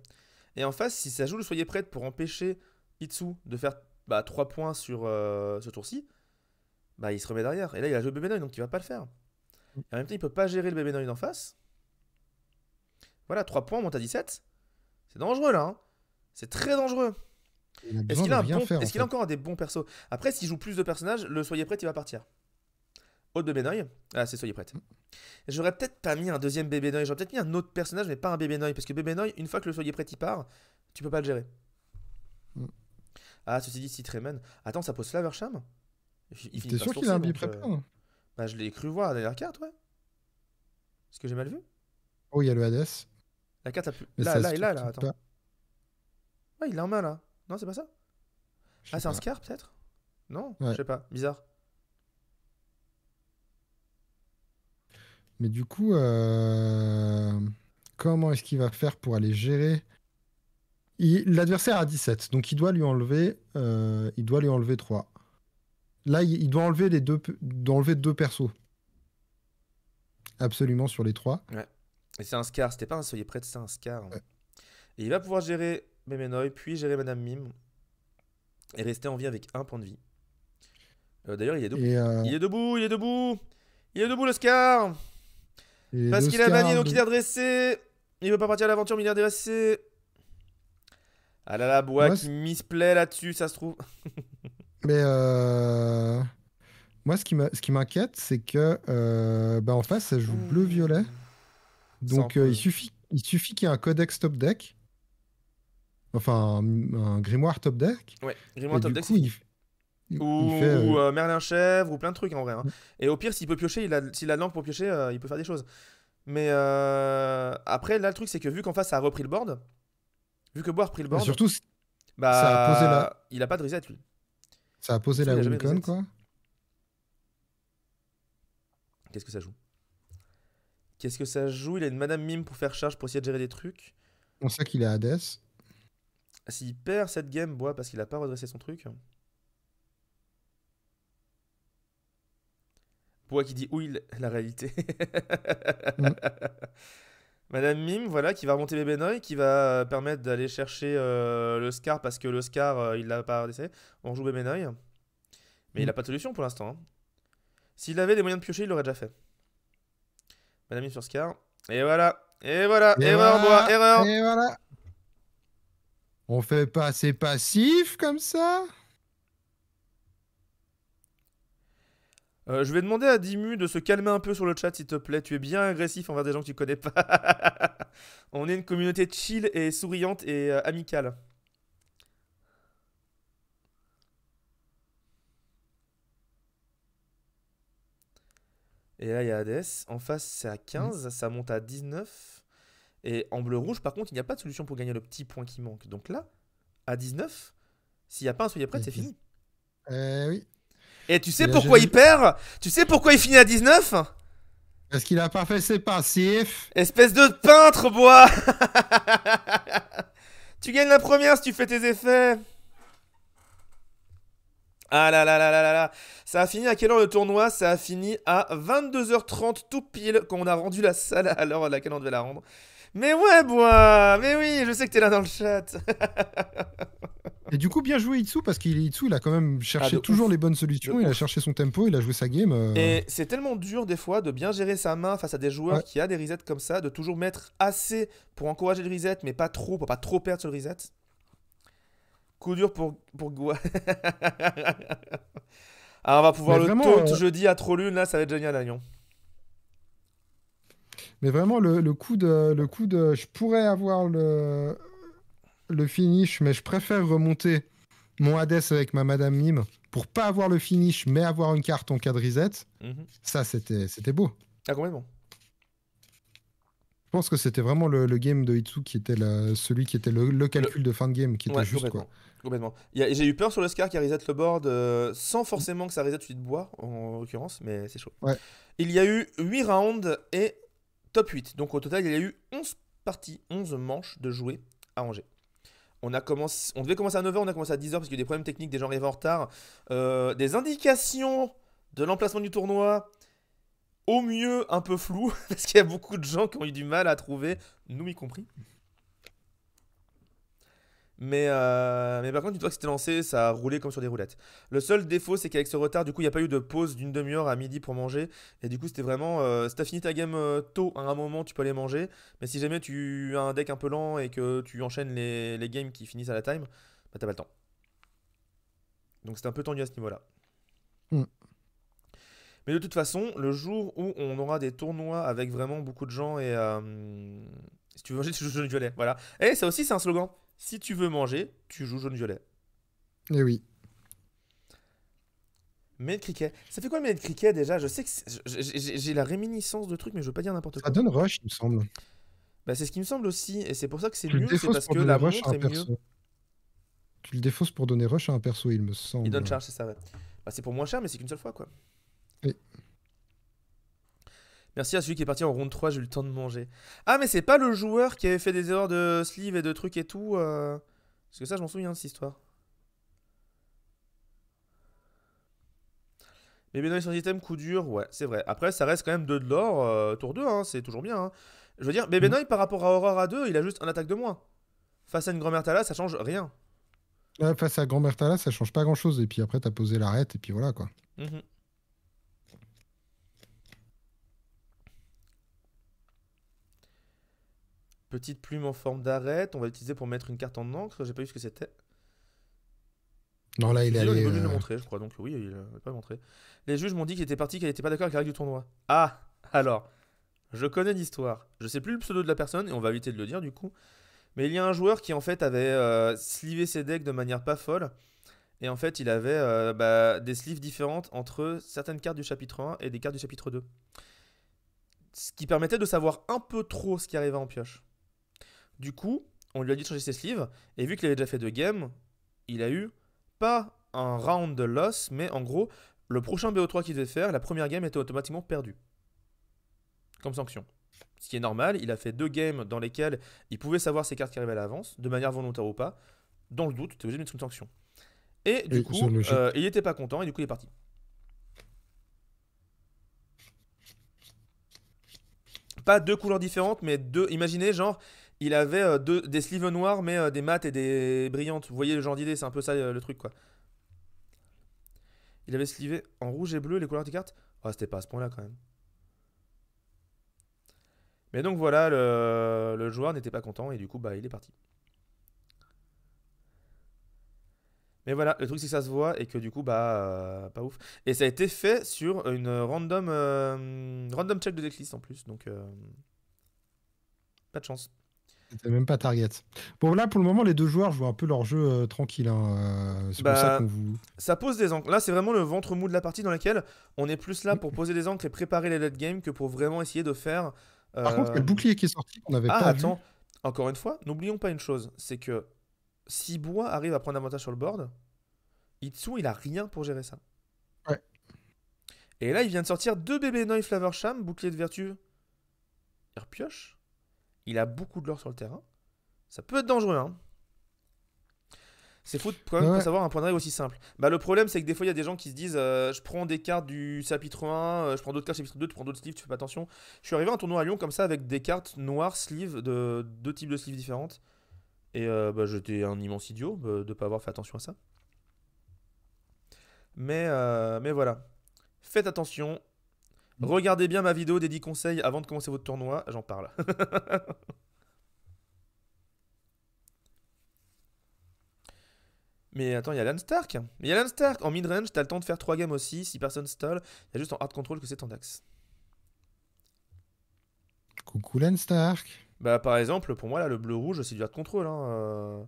Et en face, si ça joue le soyez prête pour empêcher Itsu de faire 3 points sur ce tour-ci, il se remet derrière. Et là, il a joué le bébé Noid, donc il va pas le faire. Et en même temps, il peut pas gérer le bébé Noid en face. Voilà, 3 points, on monte à 17. C'est dangereux là. Hein. C'est très dangereux. Il a Est-ce besoin qu'il de a, rien faire. est-ce qu'il a encore des bons persos? Après, s'il joue plus de personnages, le soyez prête, il va partir. Autre bébé Noy. Ah, c'est soyez prête. J'aurais peut-être pas mis un deuxième bébé Noy. J'aurais peut-être mis un autre personnage, mais pas un bébé Noy. Parce que bébé Noy, une fois que le soyez prête il part, tu peux pas le gérer. Mm. Ah, ceci dit, Citremen. Attends, ça pose Slaversham? T'es sûr qu'il a un bi-prépare je l'ai cru voir à la carte, ouais. Est-ce que j'ai mal vu? Oh, il y a le Hades. La carte a plus. Mais Là, ça là, se et là, trouve attends. pas. Ouais, il est en main là. Non, c'est pas ça? Je sais Ah, c'est un pas. Scar peut-être? Non, Ouais. je sais pas. Bizarre. Mais du coup, comment est-ce qu'il va faire pour aller gérer l'adversaire a 17, donc il doit lui enlever 3. Là, il doit enlever deux persos. Absolument sur les 3. Ouais. Et c'est un Scar, c'était pas un soyez prête, c'est un Scar. Ouais. Et il va pouvoir gérer Memenoy, puis gérer Madame Mime. Et rester en vie avec 1 point de vie. D'ailleurs, il est debout. Il est debout, il est debout. Il est debout, le Scar. Parce qu'il a banni, donc il est redressé. Il veut pas partir à l'aventure, mais il est redressé. Ah là là, Bois qui misplay là-dessus, ça se trouve. Mais moi, ce qui m'inquiète, c'est que en face, ça joue bleu-violet. Donc il suffit qu'il y ait un codex top deck. Enfin, un grimoire top deck. Ouais, grimoire top deck, ou Merlin Chèvre, ou plein de trucs en vrai. Hein. Et au pire, s'il peut piocher, s'il a de l'encre pour piocher, il peut faire des choses. Mais après, là, le truc, c'est que vu qu'en face, ça a repris le board, vu que Bois a repris le board, surtout, ça a posé il a pas de reset, lui. Ça a posé la Wincon, quoi. Qu'est-ce que ça joue? Qu'est-ce que ça joue? Il a une Madame Mime pour faire charge, pour essayer de gérer des trucs. On sait qu'il est Hades. S'il perd cette game, Bois, parce qu'il a pas redressé son truc. Bois qui dit oui, la réalité. Madame Mime, voilà, qui va remonter bébé Noy, qui va permettre d'aller chercher le Scar, parce que le Scar, il l'a pas redressé. On joue bébé Noy. Mais il a pas de solution pour l'instant. Hein. S'il avait les moyens de piocher, il l'aurait déjà fait. Madame Mime sur Scar. Et voilà. Et voilà. Erreur, Bois. Erreur. Et voilà. On fait pas assez passif comme ça. Je vais demander à Dimu de se calmer un peu sur le chat, s'il te plaît. Tu es bien agressif envers des gens que tu connais pas. On est une communauté chill et souriante et amicale. Et là, il y a Hades. En face, c'est à 15. Ça monte à 19. Et en bleu-rouge, par contre, il n'y a pas de solution pour gagner le petit point qui manque. Donc là, à 19, s'il n'y a pas un soyez prête, c'est fini. Oui. Et tu sais pourquoi il perd? Tu sais pourquoi il finit à 19? Parce qu'il a pas fait ses passifs. Espèce de peintre, Bois. Tu gagnes la première si tu fais tes effets. Ah là là là là là là. Ça a fini à quelle heure le tournoi? Ça a fini à 22h30 tout pile quand on a rendu la salle à l'heure à laquelle on devait la rendre. Mais ouais, Bois. Mais oui, je sais que t'es là dans le chat. Et du coup, bien joué Itsu, parce qu'Itsu, il a quand même cherché toujours les bonnes solutions, il a cherché son tempo, il a joué sa game. Et c'est tellement dur des fois de bien gérer sa main face à des joueurs qui a des resets comme ça, de toujours mettre assez pour encourager le reset, mais pas trop, pour pas trop perdre sur le reset. Coup dur pour Goua. Alors on va pouvoir le taunt jeudi à trop lune, là ça va être génial à Lyon. Mais vraiment, le coup de... Je pourrais avoir le finish, mais je préfère remonter mon Hades avec ma Madame Mime pour pas avoir le finish, mais avoir une carte en cas de reset. Ça, c'était beau. Ah, complètement. pense que c'était vraiment le game de Itsu qui était celui qui était le Le... calcul de fin de game, qui était Ouais, juste, quoi. complètement. Complètement. J'ai eu peur sur le Scar qui reset le board sans forcément que ça reset celui de bois, en l'occurrence, mais c'est chaud. Ouais. Il y a eu 8 rounds et top 8. Donc au total, il y a eu 11 parties, 11 manches de jouer à Angers. On devait commencer à 9h, on a commencé à 10h parce qu'il y a eu des problèmes techniques, des gens arrivaient en retard. Des indications de l'emplacement du tournoi, au mieux un peu flou, parce qu'il y a beaucoup de gens qui ont eu du mal à trouver, nous y compris. Mais par contre, une fois que c'était lancé, ça a roulé comme sur des roulettes. Le seul défaut, c'est qu'avec ce retard, du coup, il n'y a pas eu de pause d'une demi-heure à midi pour manger. Et du coup, c'était vraiment. Si t'as fini ta game tôt, à un moment, tu peux aller manger. Mais si jamais tu as un deck un peu lent et que tu enchaînes les games qui finissent à la time, bah t'as pas le temps. Donc c'était un peu tendu à ce niveau-là. Mm. Mais de toute façon, le jour où on aura des tournois avec vraiment beaucoup de gens et. Si tu veux manger, tu joues jaune-violet. Voilà. Et ça aussi, c'est un slogan. Si tu veux manger, tu joues jaune-violet. Et oui. Mais cricket. Ça fait quoi le de cricket déjà? Je sais que j'ai la réminiscence de trucs, mais je veux pas dire n'importe Ça quoi. donne rush, il me semble. Bah, c'est ce qui me semble aussi, et c'est pour ça que c'est Tu le nul, c'est défausses parce pour que donner la rush à montre un est mieux. perso. Tu le défausses pour donner rush à un perso, il me Il donne semble. charge, c'est ça, ouais. Bah, c'est pour moins cher, mais c'est qu'une seule fois, quoi. Et- Merci à celui qui est parti en round 3, j'ai eu le temps de manger. Ah, mais c'est pas le joueur qui avait fait des erreurs de sleeve et de trucs et tout. Parce que ça, je m'en souviens de cette histoire. Mais Benoît sur système, coup dur, ouais, c'est vrai. Après, ça reste quand même 2 de l'or, tour 2, hein, c'est toujours bien. Hein. Je veux dire, Mm. Benoît par rapport à Aurora 2, il a juste un attaque de moins. Face à une grand-mère Tala, ça change rien. Ouais, face à Grand Bertala, ça change pas grand-chose. Et puis après, t'as posé l'arrête, et puis voilà, quoi. Mhm. Petite plume en forme d'arête, on va l'utiliser pour mettre une carte en encre, j'ai pas vu ce que c'était. Non, là, il est Si, on n'est allé. pas obligé de le montrer, je crois, donc oui, il n'a pas montré. Les juges m'ont dit qu'il était parti, qu'elle n'était pas d'accord avec la règle du tournoi. Ah, alors, je connais l'histoire. Je sais plus le pseudo de la personne, et on va éviter de le dire du coup. Mais il y a un joueur qui en fait avait slivé ses decks de manière pas folle. Et en fait, il avait des sleeves différentes entre certaines cartes du chapitre 1 et des cartes du chapitre 2. Ce qui permettait de savoir un peu trop ce qui arrivait en pioche. Du coup, on lui a dit de changer ses sleeves, et vu qu'il avait déjà fait 2 games, il a eu pas un round de loss, mais en gros, le prochain BO3 qu'il devait faire, la première game était automatiquement perdue, comme sanction. Ce qui est normal, il a fait 2 games dans lesquelles il pouvait savoir ses cartes qui arrivaient à l'avance, de manière volontaire ou pas. Dans le doute, tu es obligé de mettre une sanction. Et du Oui, c'est coup, logique. il était pas content, et du coup, il est parti. Pas 2 couleurs différentes, mais deux. Imaginez, genre, il avait des sleeves noirs, mais des mates et des brillantes. Vous voyez le genre d'idée, c'est un peu ça le truc, quoi. Il avait slivé en rouge et bleu les couleurs des cartes. Oh, c'était pas à ce point-là, quand même. Mais donc voilà, le joueur n'était pas content, et du coup, bah, il est parti. Mais voilà, le truc c'est que ça se voit et que du coup, bah, pas ouf. Et ça a été fait sur une random check de decklist en plus, donc pas de chance. C'était même pas target. Bon, là, pour le moment, les deux joueurs jouent un peu leur jeu tranquille, hein. C'est pour ça qu'on Bah, vous. ça pose des ancres. Là, c'est vraiment le ventre mou de la partie dans laquelle on est plus là pour poser des ancres et préparer les late game que pour vraiment essayer de faire. Par contre, il y a le euh, bouclier qui est sorti qu'on n'avait Ah, pas vu. attends, encore une fois, n'oublions pas une chose, c'est que si Bois arrive à prendre avantage sur le board, Itsu, il a rien pour gérer ça. Ouais. Et là, il vient de sortir 2 bébés Noy Flavorsham, bouclier de vertu, il repioche. Il a beaucoup de l'or sur le terrain. Ça peut être dangereux, hein. C'est fou quand même de pas Ouais. savoir un point de règle aussi simple. Bah, le problème, c'est que des fois, il y a des gens qui se disent je prends des cartes du chapitre 1, je prends d'autres cartes du chapitre 2, tu prends d'autres sleeves, tu fais pas attention. Je suis arrivé à un tournoi à Lyon comme ça avec des cartes noires sleeves de 2 types de sleeves différentes. Et bah, j'étais un immense idiot de pas avoir fait attention à ça. Mais voilà. Faites attention. Regardez bien ma vidéo des 10 conseils avant de commencer votre tournoi. J'en parle. Mais attends, il y a Alan Stark. Mais il y a Alan Stark. En mid-range, t'as le temps de faire 3 games aussi. Si personne stall, il y a juste en hard control que c'est en axe. Coucou Len Stark. Bah, par exemple, pour moi, là, le bleu-rouge, c'est du hard control. Hein.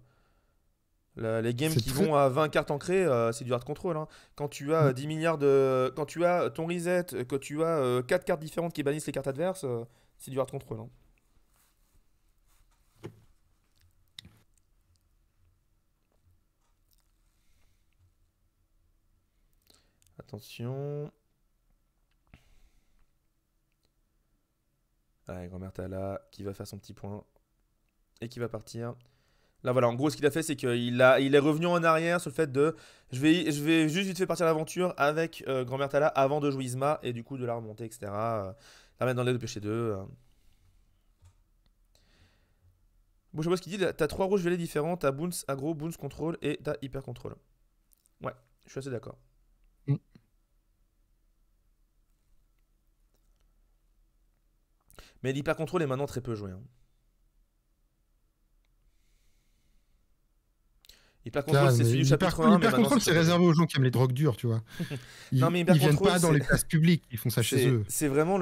Les games C'est qui très. vont à 20 cartes ancrées, c'est du hard control. Hein. Quand tu as 10 milliards de. Quand tu as ton reset, que tu as 4 cartes différentes qui bannissent les cartes adverses, c'est du hard control. Hein. Attention. Allez, grand-mère Tala qui va faire son petit point et qui va partir. Là, voilà, en gros, ce qu'il a fait, c'est qu'il est revenu en arrière sur le fait de je vais juste vite fait partir l'aventure avec grand-mère Tala avant de jouer Isma et du coup de la remonter, etc. La mettre dans l'aide de pêcher 2. Bon, je sais pas ce qu'il dit. T'as 3 rouges violets différents. T'as Bounce, Aggro, Bounce, Control et t'as Hyper Control. Ouais, je suis assez d'accord. Mm. Mais l'Hyper Control est maintenant très peu joué, hein. Hyper Control, c'est celui du chapitre 1, mais Hyper maintenant contrôle, c'est c'est très peu joué. réservé aux gens qui aiment les drogues dures, tu vois. Non, Ils, mais Hyper ils viennent Control, pas dans les places publiques, ils font ça chez eux. c'est vraiment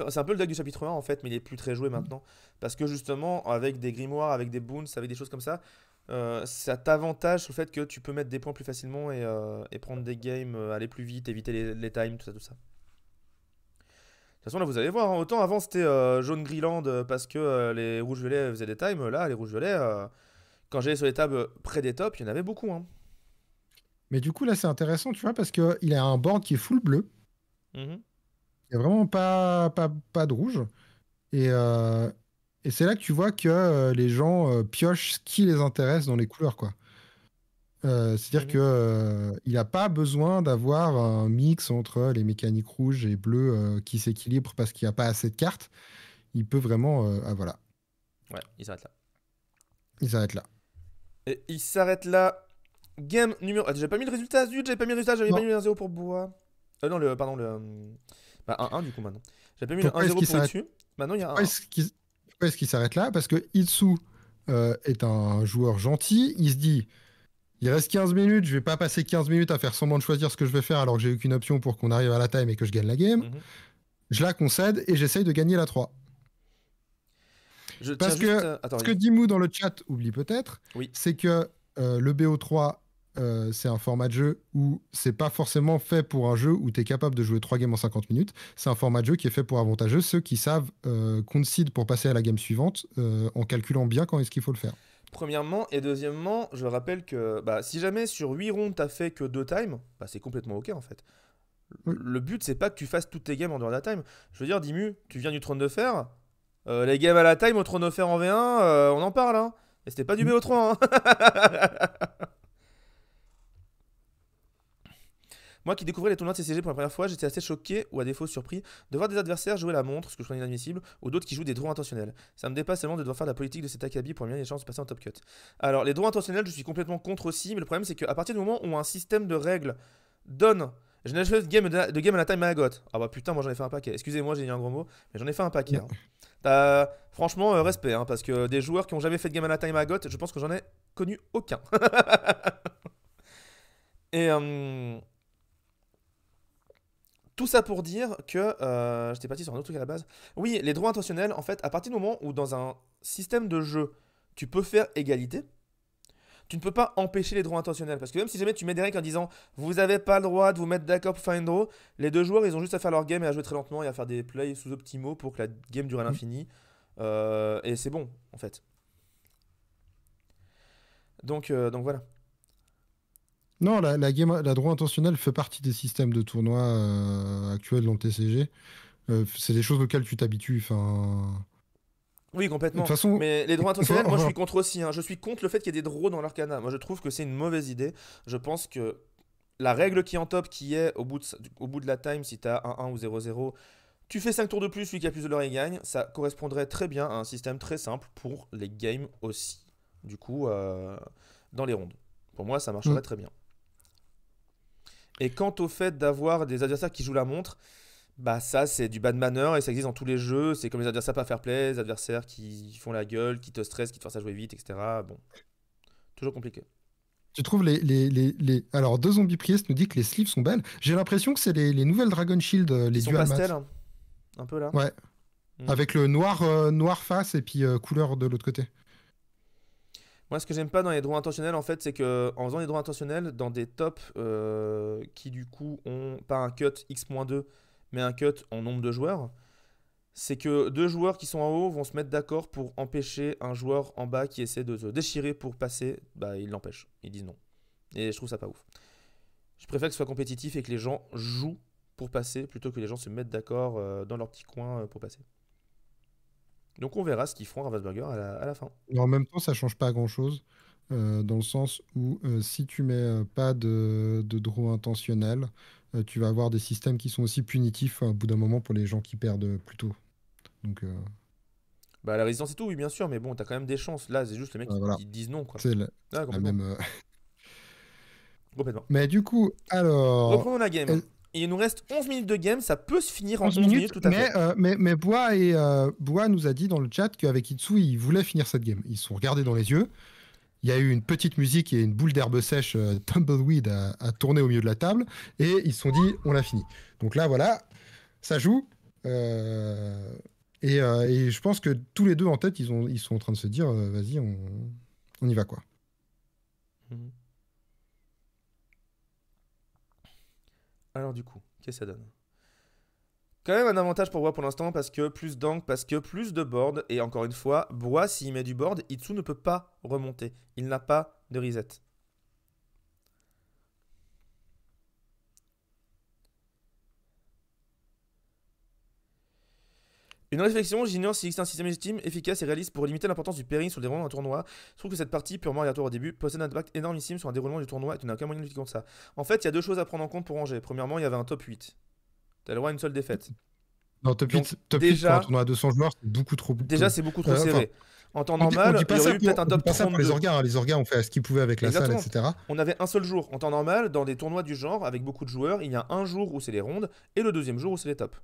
c'est un peu le deck du chapitre 1 en fait, mais il est plus très joué maintenant. Parce que justement, avec des grimoires, avec des boons, avec des choses comme ça t'avantage sur le fait que tu peux mettre des points plus facilement et prendre des games, aller plus vite, éviter les times, tout ça, tout ça. De toute façon, là, vous allez voir, hein, autant avant c'était jaune-gris-land parce que les rouges-violets faisaient des times, là, les rouges-violets, quand j'allais sur les tables près des tops, il y en avait beaucoup, hein. Mais du coup, là, c'est intéressant, tu vois, parce qu'il a un board qui est full bleu. Mhm. Il n'y a vraiment pas de rouge. Et, euh, et c'est là que tu vois que les gens piochent ce qui les intéresse dans les couleurs, quoi. C'est-à-dire Mhm. que il n'a pas besoin d'avoir un mix entre les mécaniques rouges et bleues qui s'équilibrent parce qu'il n'y a pas assez de cartes. Il peut vraiment... voilà, Ouais, il s'arrête là. il s'arrête là. Et il s'arrête là. Game numéro. Ah, j'avais pas mis le résultat, zut, j'avais pas mis le résultat, j'avais pas Non, mis le 1-0 pour Bois. Non, pardon, bah, 1-1 du coup maintenant. J'avais pas mis le pourquoi est-ce 1-0 qu'il pour s'arrête Itsu. Maintenant il y a pourquoi 1-1. est-ce qu'il s'arrête là? Parce que Itsu est un joueur gentil. Il se dit, il reste 15 minutes, je vais pas passer 15 minutes à faire semblant de choisir ce que je vais faire alors que j'ai aucune option pour qu'on arrive à la time et que je gagne la game. Mhm. Je la concède et j'essaye de gagner la 3. Je tiens Parce juste. que Attends, ce que vas-y. Dimou dans le chat oublie peut-être, Oui. c'est que le BO3, c'est un format de jeu où c'est pas forcément fait pour un jeu où tu es capable de jouer 3 games en 50 minutes. C'est un format de jeu qui est fait pour avantageux ceux qui savent concede pour passer à la game suivante en calculant bien quand est-ce qu'il faut le faire. Premièrement, et deuxièmement, je rappelle que bah, si jamais sur 8 rounds t'as fait que 2 times, bah, c'est complètement ok en fait. Oui. Le but c'est pas que tu fasses toutes tes games en dehors de la time. Je veux dire, Dimu, tu viens du trône de fer. Les games à la time au trône de fer en V1, on en parle, hein. Et c'était pas du BO3, hein. Moi qui découvrais les tournois de CCG pour la première fois, j'étais assez choqué, ou à défaut surpris, de voir des adversaires jouer la montre, ce que je trouvais inadmissible, ou d'autres qui jouent des draws intentionnels. Ça me dépasse tellement de devoir faire la politique de cet acabit pour améliorer les chances de passer en top cut. Alors, les draws intentionnels, je suis complètement contre aussi, mais le problème c'est qu'à partir du moment où un système de règles donne. Je n'ai fait de game à la time Magot. Ah bah putain, moi j'en ai fait un paquet. Excusez-moi, j'ai dit un gros mot, mais j'en ai fait un paquet, hein. Franchement, respect, hein, parce que des joueurs qui ont jamais fait de game à la time Magot, je pense que j'en ai connu aucun. Et. Tout ça pour dire que j'étais parti sur un autre truc à la base. Oui, les droits intentionnels, en fait, à partir du moment où dans un système de jeu, tu peux faire égalité, tu ne peux pas empêcher les droits intentionnels. Parce que même si jamais tu mets des règles en disant vous n'avez pas le droit de vous mettre d'accord pour faire une draw, les deux joueurs ils ont juste à faire leur game et à jouer très lentement et à faire des plays sous-optimaux pour que la game dure à l'infini. Et c'est bon, en fait. Donc voilà. Non, la draw intentionnelle fait partie des systèmes de tournoi actuels dans le TCG. C'est des choses auxquelles tu t'habitues. Enfin, Oui, de toute complètement. façon, Mais les droits enfin, intentionnels, moi je suis enfin, contre aussi, hein. Je suis contre le fait qu'il y ait des draws dans l'arcana. Moi je trouve que c'est une mauvaise idée. Je pense que la règle qui est en top, qui est au bout de la time, si tu as 1-1 ou 0-0, tu fais 5 tours de plus, celui qui a plus de l'or il gagne. Ça correspondrait très bien à un système très simple pour les games aussi. Du coup, dans les rondes. Pour moi, ça mm. marcherait très bien. Et quant au fait d'avoir des adversaires qui jouent la montre, bah ça c'est du bad manner et ça existe dans tous les jeux. C'est comme les adversaires pas fair play, les adversaires qui font la gueule, qui te stressent, qui te forcent à jouer vite, etc. Bon, toujours compliqué. Tu trouves Alors, Deux Zombies Priest nous dit que les sleeves sont belles. J'ai l'impression que c'est les nouvelles Dragon Shield, Qui les sont dual pastel, mat. hein, un peu là. Ouais, Hmm. avec le noir face et puis couleur de l'autre côté. Moi, ce que j'aime pas dans les droits intentionnels, en fait, c'est que en faisant les droits intentionnels dans des tops qui du coup ont pas un cut x-2, mais un cut en nombre de joueurs, c'est que deux joueurs qui sont en haut vont se mettre d'accord pour empêcher un joueur en bas qui essaie de se déchirer pour passer, bah ils l'empêchent, ils disent non. Et je trouve ça pas ouf. Je préfère que ce soit compétitif et que les gens jouent pour passer plutôt que les gens se mettent d'accord dans leur petit coin pour passer. Donc on verra ce qu'ils feront Ravensburger à la fin. Mais en même temps, ça change pas grand-chose, dans le sens où si tu mets pas de draw intentionnel, tu vas avoir des systèmes qui sont aussi punitifs au bout d'un moment pour les gens qui perdent plus tôt. Donc Bah la résistance et tout, oui bien sûr, mais bon, t'as quand même des chances. Là, c'est juste les mecs voilà, qui disent non, quoi. c'est Ah, la complètement. même. Complètement. Mais du coup, alors, Reprenons la game. Il nous reste 11 minutes de game, ça peut se finir en 11 11 minutes, minutes, tout à fait. mais Bois nous a dit dans le chat qu'avec Itsu, il voulait finir cette game. Ils se sont regardés dans les yeux. Il y a eu une petite musique et une boule d'herbe sèche, Tumbleweed, à tourner au milieu de la table. Et ils se sont dit, on l'a fini. Donc là, voilà, ça joue. Et je pense que tous les deux en tête, ils sont en train de se dire, vas-y, on y va, quoi. Mhm. Alors du coup, qu'est-ce que ça donne? Quand même un avantage pour Bois pour l'instant parce que plus d'angle, parce que plus de board. Et encore une fois, Bois, s'il met du board, Itsu ne peut pas remonter. Il n'a pas de reset. Une réflexion, j'ignore si c'est un système légitime, efficace et réaliste pour limiter l'importance du pairing sur le déroulement d'un tournoi. Je trouve que cette partie, purement aléatoire au début, possède un impact énormissime sur un déroulement du tournoi et tu n'as aucun moyen de lutter contre ça. En fait, il y a deux choses à prendre en compte pour Angers. Premièrement, il y avait un top 8. T'as le droit à une seule défaite. Non, top 8, Donc, top 8 pour un déjà, tournoi à 200 joueurs, c'est beaucoup trop. déjà c'est beaucoup trop Enfin, serré. En temps on normal, dit il pas y aurait ça eu peut-être un on dit top pas ça pour les 32. orgas. Les orgas ont fait ce qu'ils pouvaient avec la salle, Exactement. etc. On avait un seul jour. En temps normal, dans des tournois du genre, avec beaucoup de joueurs, il y a un jour où c'est les rondes et le deuxième jour où c'est les tops.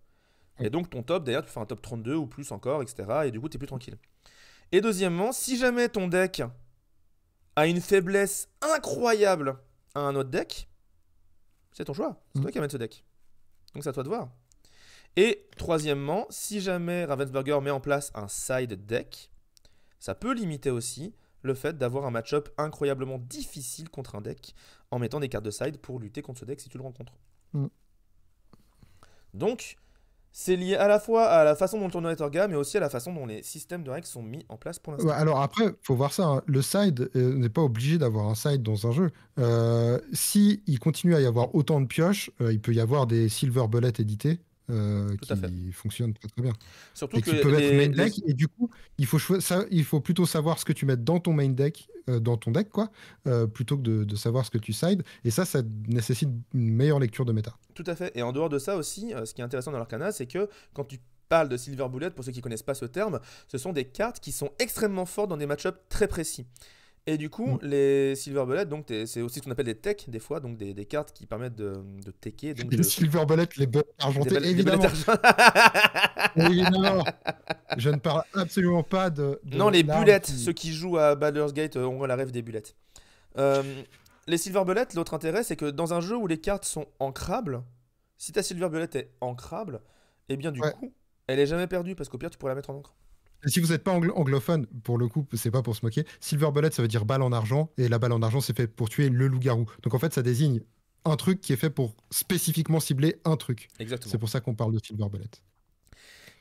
Et donc ton top, d'ailleurs, tu peux faire un top 32 ou plus encore, etc. Et du coup, tu es plus tranquille. Et deuxièmement, si jamais ton deck a une faiblesse incroyable à un autre deck, c'est ton choix. C'est toi qui amène ce deck. Donc c'est à toi de voir. Et troisièmement, si jamais Ravensburger met en place un side deck, ça peut limiter aussi le fait d'avoir un match-up incroyablement difficile contre un deck en mettant des cartes de side pour lutter contre ce deck si tu le rencontres. Mm. Donc, c'est lié à la fois à la façon dont le tournoi est orga, mais aussi à la façon dont les systèmes de règles sont mis en place pour l'instant. Ouais, alors après, faut voir ça, hein. Le side n'est pas obligé d'avoir un side dans un jeu. Si il continue à y avoir autant de pioches, il peut y avoir des silver bullets édités Tout à fait. qui fonctionnent très très bien. Surtout Et que qui peuvent être main deck. Et du coup, il faut plutôt savoir ce que tu mets dans ton main deck, dans ton deck, quoi, plutôt que de savoir ce que tu side. Et ça nécessite une meilleure lecture de méta. Tout à fait. Et en dehors de ça aussi, ce qui est intéressant dans l'Arcana, c'est que quand tu parles de Silver Bullet, pour ceux qui ne connaissent pas ce terme, ce sont des cartes qui sont extrêmement fortes dans des match-ups très précis. Et du coup, les Silver Bullet, donc c'est aussi ce qu'on appelle des techs, des fois, donc des cartes qui permettent de techer. Donc Et les silver bullets, les bullets argentés, évidemment. Évidemment. Je ne parle absolument pas de non, les bullets, ceux qui jouent à Baldur's Gate ont la rêve des bullets. Les Silver Bullet, l'autre intérêt, c'est que dans un jeu où les cartes sont ancrables, si ta Silver Bullet est ancrable, eh bien du coup, elle est jamais perdue, parce qu'au pire, tu pourrais la mettre en encre. Et si vous n'êtes pas anglophone, pour le coup, c'est pas pour se moquer, Silver Bullet, ça veut dire balle en argent, et la balle en argent, c'est fait pour tuer le loup-garou. Donc en fait, ça désigne un truc qui est fait pour spécifiquement cibler un truc. Exactement. C'est pour ça qu'on parle de Silver Bullet.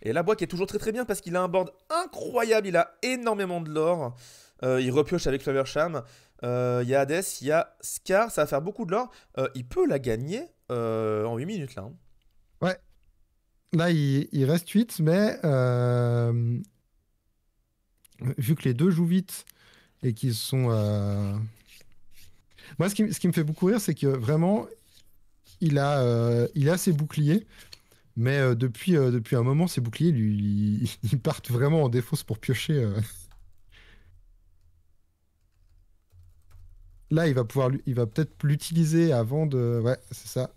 Et la boîte qui est toujours très très bien parce qu'il a un board incroyable, il a énormément de lore. Il repioche avec Flaversham. Il y a Hades, il y a Scar, ça va faire beaucoup de lore. Il peut la gagner en 8 minutes là. Hein. Ouais. Là, il reste 8, mais vu que les deux jouent vite et qu'ils sont... Moi, ce qui me fait beaucoup rire, c'est que vraiment, il a ses boucliers. Mais depuis un moment, ces boucliers, ils partent vraiment en défausse pour piocher. Là, il va peut-être l'utiliser avant de... Ouais, c'est ça.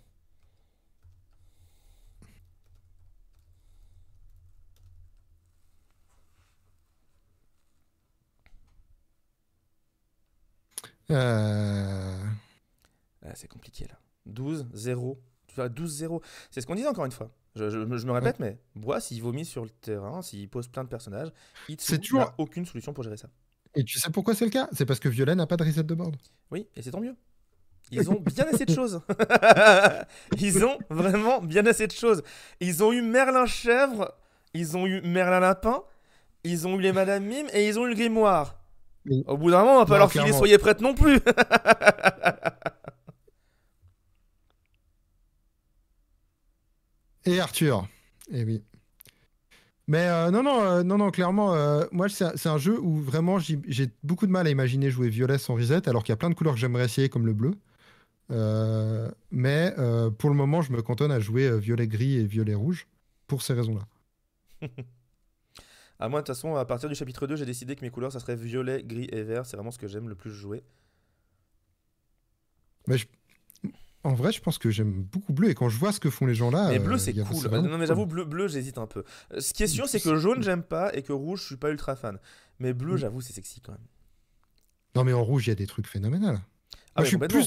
C'est compliqué là. 12-0. Tu fais 12-0. C'est ce qu'on disait encore une fois. Je me répète, mais Bois, s'il vomit sur le terrain, s'il pose plein de personnages, Itsu n'a aucune solution pour gérer ça. Et tu sais pourquoi c'est le cas? C'est parce que Violet n'a pas de reset de board. Oui, et c'est tant mieux. Ils ont bien assez de choses. Ils ont vraiment bien assez de choses. Ils ont eu Merlin Chèvre, ils ont eu Merlin Lapin, ils ont eu les Madame Mime et ils ont eu le Grimoire. Oui. Au bout d'un moment, on va pas leur filer Soyez prête non plus. Et Arthur. Et oui. Mais non, non, clairement, moi, c'est un jeu où vraiment j'ai beaucoup de mal à imaginer jouer violet sans reset, alors qu'il y a plein de couleurs que j'aimerais essayer, comme le bleu. Mais pour le moment, je me cantonne à jouer violet gris et violet rouge, pour ces raisons-là. À moi, de toute façon, à partir du chapitre 2, j'ai décidé que mes couleurs, ça serait violet, gris et vert. C'est vraiment ce que j'aime le plus jouer. Mais en vrai, je pense que j'aime beaucoup bleu, et quand je vois ce que font les gens là, Mais bleu, c'est c'est cool. vraiment Non, mais cool. j'avoue, bleu, j'hésite un peu. Ce qui est sûr, c'est que jaune, j'aime pas et que rouge, je suis pas ultra fan. Mais bleu, j'avoue, c'est sexy quand même. Non, mais en rouge, il y a des trucs phénoménaux. Moi, Ah, je mais suis complètement.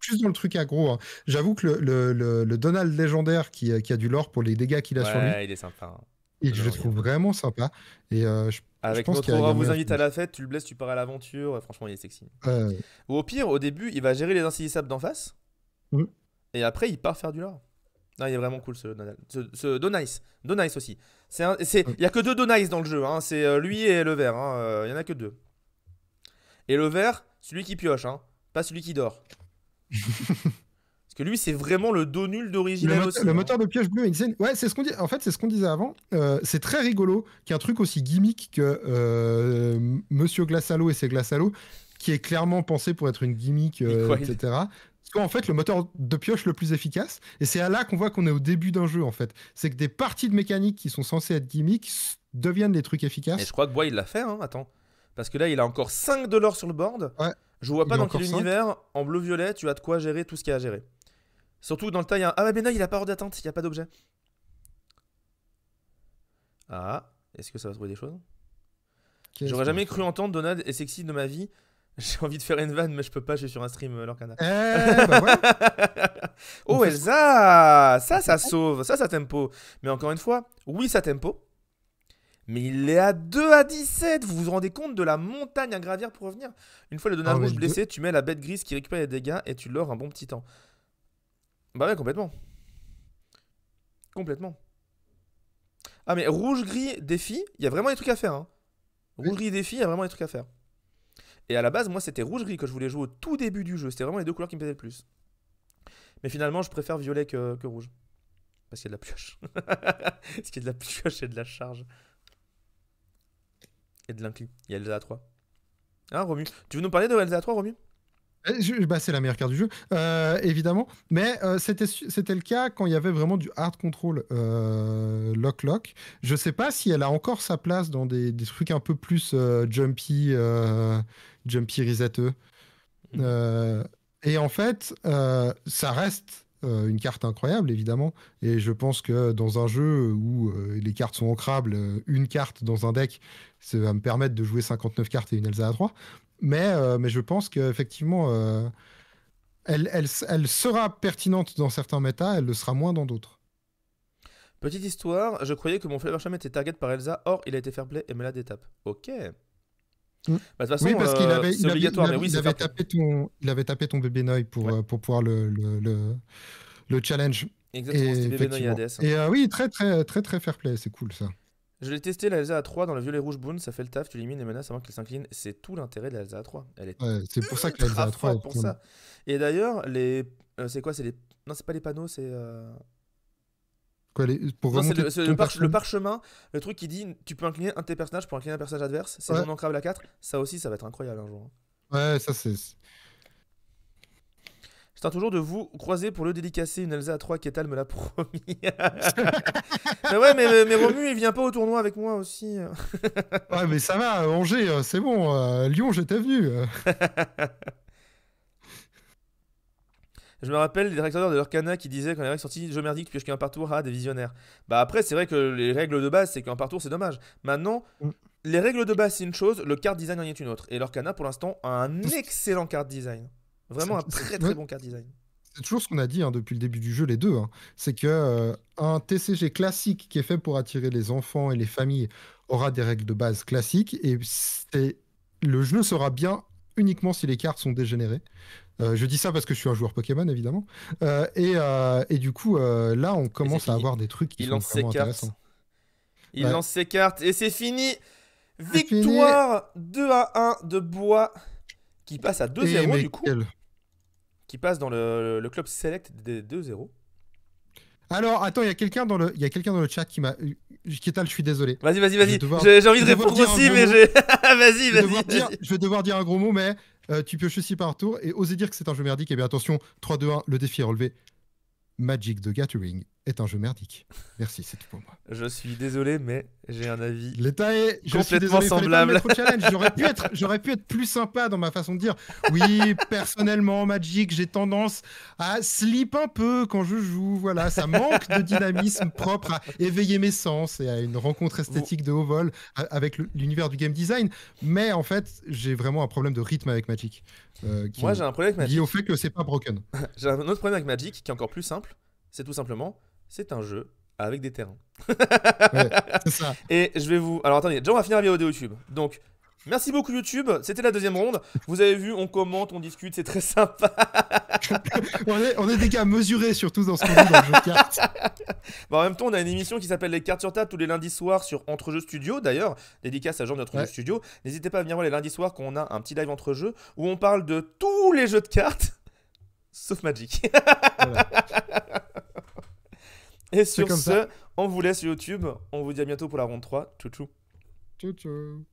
plus dans le truc aggro, hein. J'avoue que le Donald légendaire qui a du lore pour les dégâts qu'il a sur lui, Ouais, il est sympa, hein. et Non, je le non, il est trouve cool. vraiment sympa. Et je Avec pense notre il y aura a vous moyen de invite faire à mieux. la fête, tu le blesses, tu pars à l'aventure. Ouais, franchement, il est sexy. Euh, Ou au pire, au début, il va gérer les insaisissables d'en face. mm, Et après, il part faire du lore. Non, il est vraiment cool ce Donald. Ce Donice. Donice aussi. Il y a que deux Donice dans le jeu, hein. C'est lui et le vert, hein. Il y en a que deux. Et le vert, celui qui pioche, hein. Pas celui qui dort. Parce que lui, c'est vraiment le dos nul d'originel le aussi, hein. moteur de pioche bleu insane. Ouais, c'est ce qu'on dit. En fait, c'est ce qu'on disait avant. C'est très rigolo qu'un truc aussi gimmick que Monsieur Glassalo et ses Glassalo, qui est clairement pensé pour être une gimmick, Nick Wilde. etc. Soit en fait le moteur de pioche le plus efficace. Et c'est là qu'on voit qu'on est au début d'un jeu, en fait. C'est que des parties de mécanique qui sont censées être gimmicks deviennent des trucs Et je efficaces. crois que Bois, il l'a fait, hein. Attends. Parce que là, il a encore 5 de l'or sur le board. Ouais, Je vois il pas est dans quel encore 5. univers, en bleu-violet, tu as de quoi gérer tout ce qu'il y a à gérer. Surtout dans le tas, il y a un... Ah, mais non, il a pas hors d'atteinte, il n'y a pas d'objet. Ah, est-ce que ça va trouver des choses? Qu'est-ce J'aurais qu'on va jamais cru faire? entendre Donald est sexy de ma vie. J'ai envie de faire une vanne, mais je peux pas, je suis sur un stream Lorcana. Bah voilà, on Oh fait ça. Elsa, ça sauve, ça tempo. Mais encore une fois, oui ça tempo, mais il est à 2 à 17. Vous vous rendez compte de la montagne à gravir pour revenir? Une fois le Donald Ah, mais rouge le 2. blessé, tu mets la bête grise qui récupère les dégâts et tu l'ores un bon petit temps. Bah ouais, complètement. Complètement. Ah mais rouge-gris défi, il y a vraiment des trucs à faire, hein. Rouge-gris défi, il y a vraiment des trucs à faire. Et à la base, moi c'était rouge-gris que je voulais jouer au tout début du jeu. C'était vraiment les deux couleurs qui me plaisaient le plus. Mais finalement, je préfère violet que rouge. Parce qu'il y a de la pioche. Parce qu'il y a de la pioche et de la charge. Et de l'inclus. Il y a Elsa 3. Hein, Romu? Tu veux nous parler de Elsa 3, Romu? Bah, c'est la meilleure carte du jeu, évidemment. Mais c'était le cas quand il y avait vraiment du hard control lock-lock. Je sais pas si elle a encore sa place dans des trucs un peu plus jumpy reseteux. Mhm. Euh, et en fait, ça reste une carte incroyable, évidemment. Et je pense que dans un jeu où les cartes sont ancrables, une carte dans un deck, ça va me permettre de jouer 59 cartes et une Elsa à 3. Mais je pense qu'effectivement, elle sera pertinente dans certains méta, elle le sera moins dans d'autres. Petite histoire, je croyais que mon Flavorsham était target par Elsa, or il a été fair play et me la détape. Ok. Bah Mm. de toute Oui, façon, parce qu'il avait, c'est obligatoire, mais oui, c'est fair play. il avait tapé ton bébé Noy Ouais, pour pouvoir le challenge. exactement, Et c'était bébé Noy effectivement. ADS. Et oui, très, très, très, très fair play, c'est cool ça. Je l'ai testé la Elsa A3 dans le violet rouge boon, ça fait le taf, tu élimines les menaces avant qu'elle s'incline. C'est tout l'intérêt de la Elsa A3. Elle est Ouais, c'est pour ça que la ultra Elsa 3 forte est pour tellement- ça. Et d'ailleurs, les. C'est quoi? C'est les. Non, c'est pas les panneaux, c'est. Quoi, pour Non, remonter c'est ton le personnage. parchemin, le truc qui dit tu peux incliner un de tes personnages pour incliner un personnage adverse, c'est Ouais, non ancrable à 4. Ça aussi, ça va être incroyable un jour, hein. ouais, ça c'est. J'attends toujours de vous croiser pour le dédicacer. Une Elsa à 3 Ketal me l'a promis. Mais ouais, mais Romu, il vient pas au tournoi avec moi aussi. Ouais, mais ça va, Angers, c'est bon. Lyon, j'étais venu. Je me rappelle les directeurs de Lorcana qui disaient quand les règles sorties jeu merdique, tu pioches qu'un par tour, des visionnaires. Bah après, c'est vrai que les règles de base, c'est qu'un par tour, c'est dommage. Maintenant, Mm. les règles de base, c'est une chose, le card design en est une autre. Et Lorcana, pour l'instant, a un excellent card design. Vraiment un très très Ouais, bon card design. c'est toujours ce qu'on a dit, hein, depuis le début du jeu, les deux, hein. C'est que un TCG classique qui est fait pour attirer les enfants et les familles aura des règles de base classiques, et le jeu sera bien uniquement si les cartes sont dégénérées. Je dis ça parce que je suis un joueur Pokémon, évidemment. Et du coup, là, on Et c'est commence à fini. avoir des trucs qui Il sont lance ses vraiment cartes. intéressants. Il Ouais. lance ses cartes et c'est fini. C'est fini. Victoire 2 à 1 de Bois qui passe à deux Et zéro mais du coup. quel... Qui passe dans le club select des 2-0. Alors, attends, il y a quelqu'un dans le chat qui m'a. Kétal, je suis désolé. Vas-y, vas-y, Je vais vas-y. devoir- J'ai envie je de vais devoir répondre dire un aussi, gros mais mot. j'ai. Vas-y, Je vais devoir dire un gros mot, mais tu pioches aussi par tour et oser dire que c'est un jeu merdique. Eh bien, attention, 3, 2, 1, le défi est relevé. Magic the Gathering est un jeu merdique. Merci, c'est tout pour moi. Je suis désolé, mais j'ai un avis L'état est. Je suis complètement désolé, il fallait pas me semblable. mettre au challenge. J'aurais pu être plus sympa dans ma façon de dire. Oui, personnellement, Magic, j'ai tendance à slip un peu quand je joue. Voilà, ça manque de dynamisme propre à éveiller mes sens et à une rencontre esthétique de haut vol avec l'univers du game design. Mais en fait, j'ai vraiment un problème de rythme avec Magic. Qui Moi, est j'ai un problème avec lié Magic. au fait que c'est pas broken. J'ai un autre problème avec Magic qui est encore plus simple. C'est tout simplement, c'est un jeu avec des terrains. Ouais, c'est ça. Et je vais vous. Alors attendez, déjà on va finir la vidéo de YouTube. Donc, merci beaucoup YouTube. C'était la deuxième ronde. Vous avez vu, on commente, on discute, c'est très sympa. On est des gars mesurés, surtout dans ce qu'on dit dans le jeu de cartes. Bon, en même temps, on a une émission qui s'appelle Les Cartes sur table tous les lundis soirs sur Entre Jeux Studio. D'ailleurs, dédicace à Jean de Entre Jeux Studio. N'hésitez pas à venir voir les lundis soirs quand on a un petit live entre jeux où on parle de tous les jeux de cartes, sauf Magic. Voilà. Et sur comme ce, ça. on vous laisse YouTube. On vous dit à bientôt pour la ronde 3. Tchou tchou. Ciao, ciao.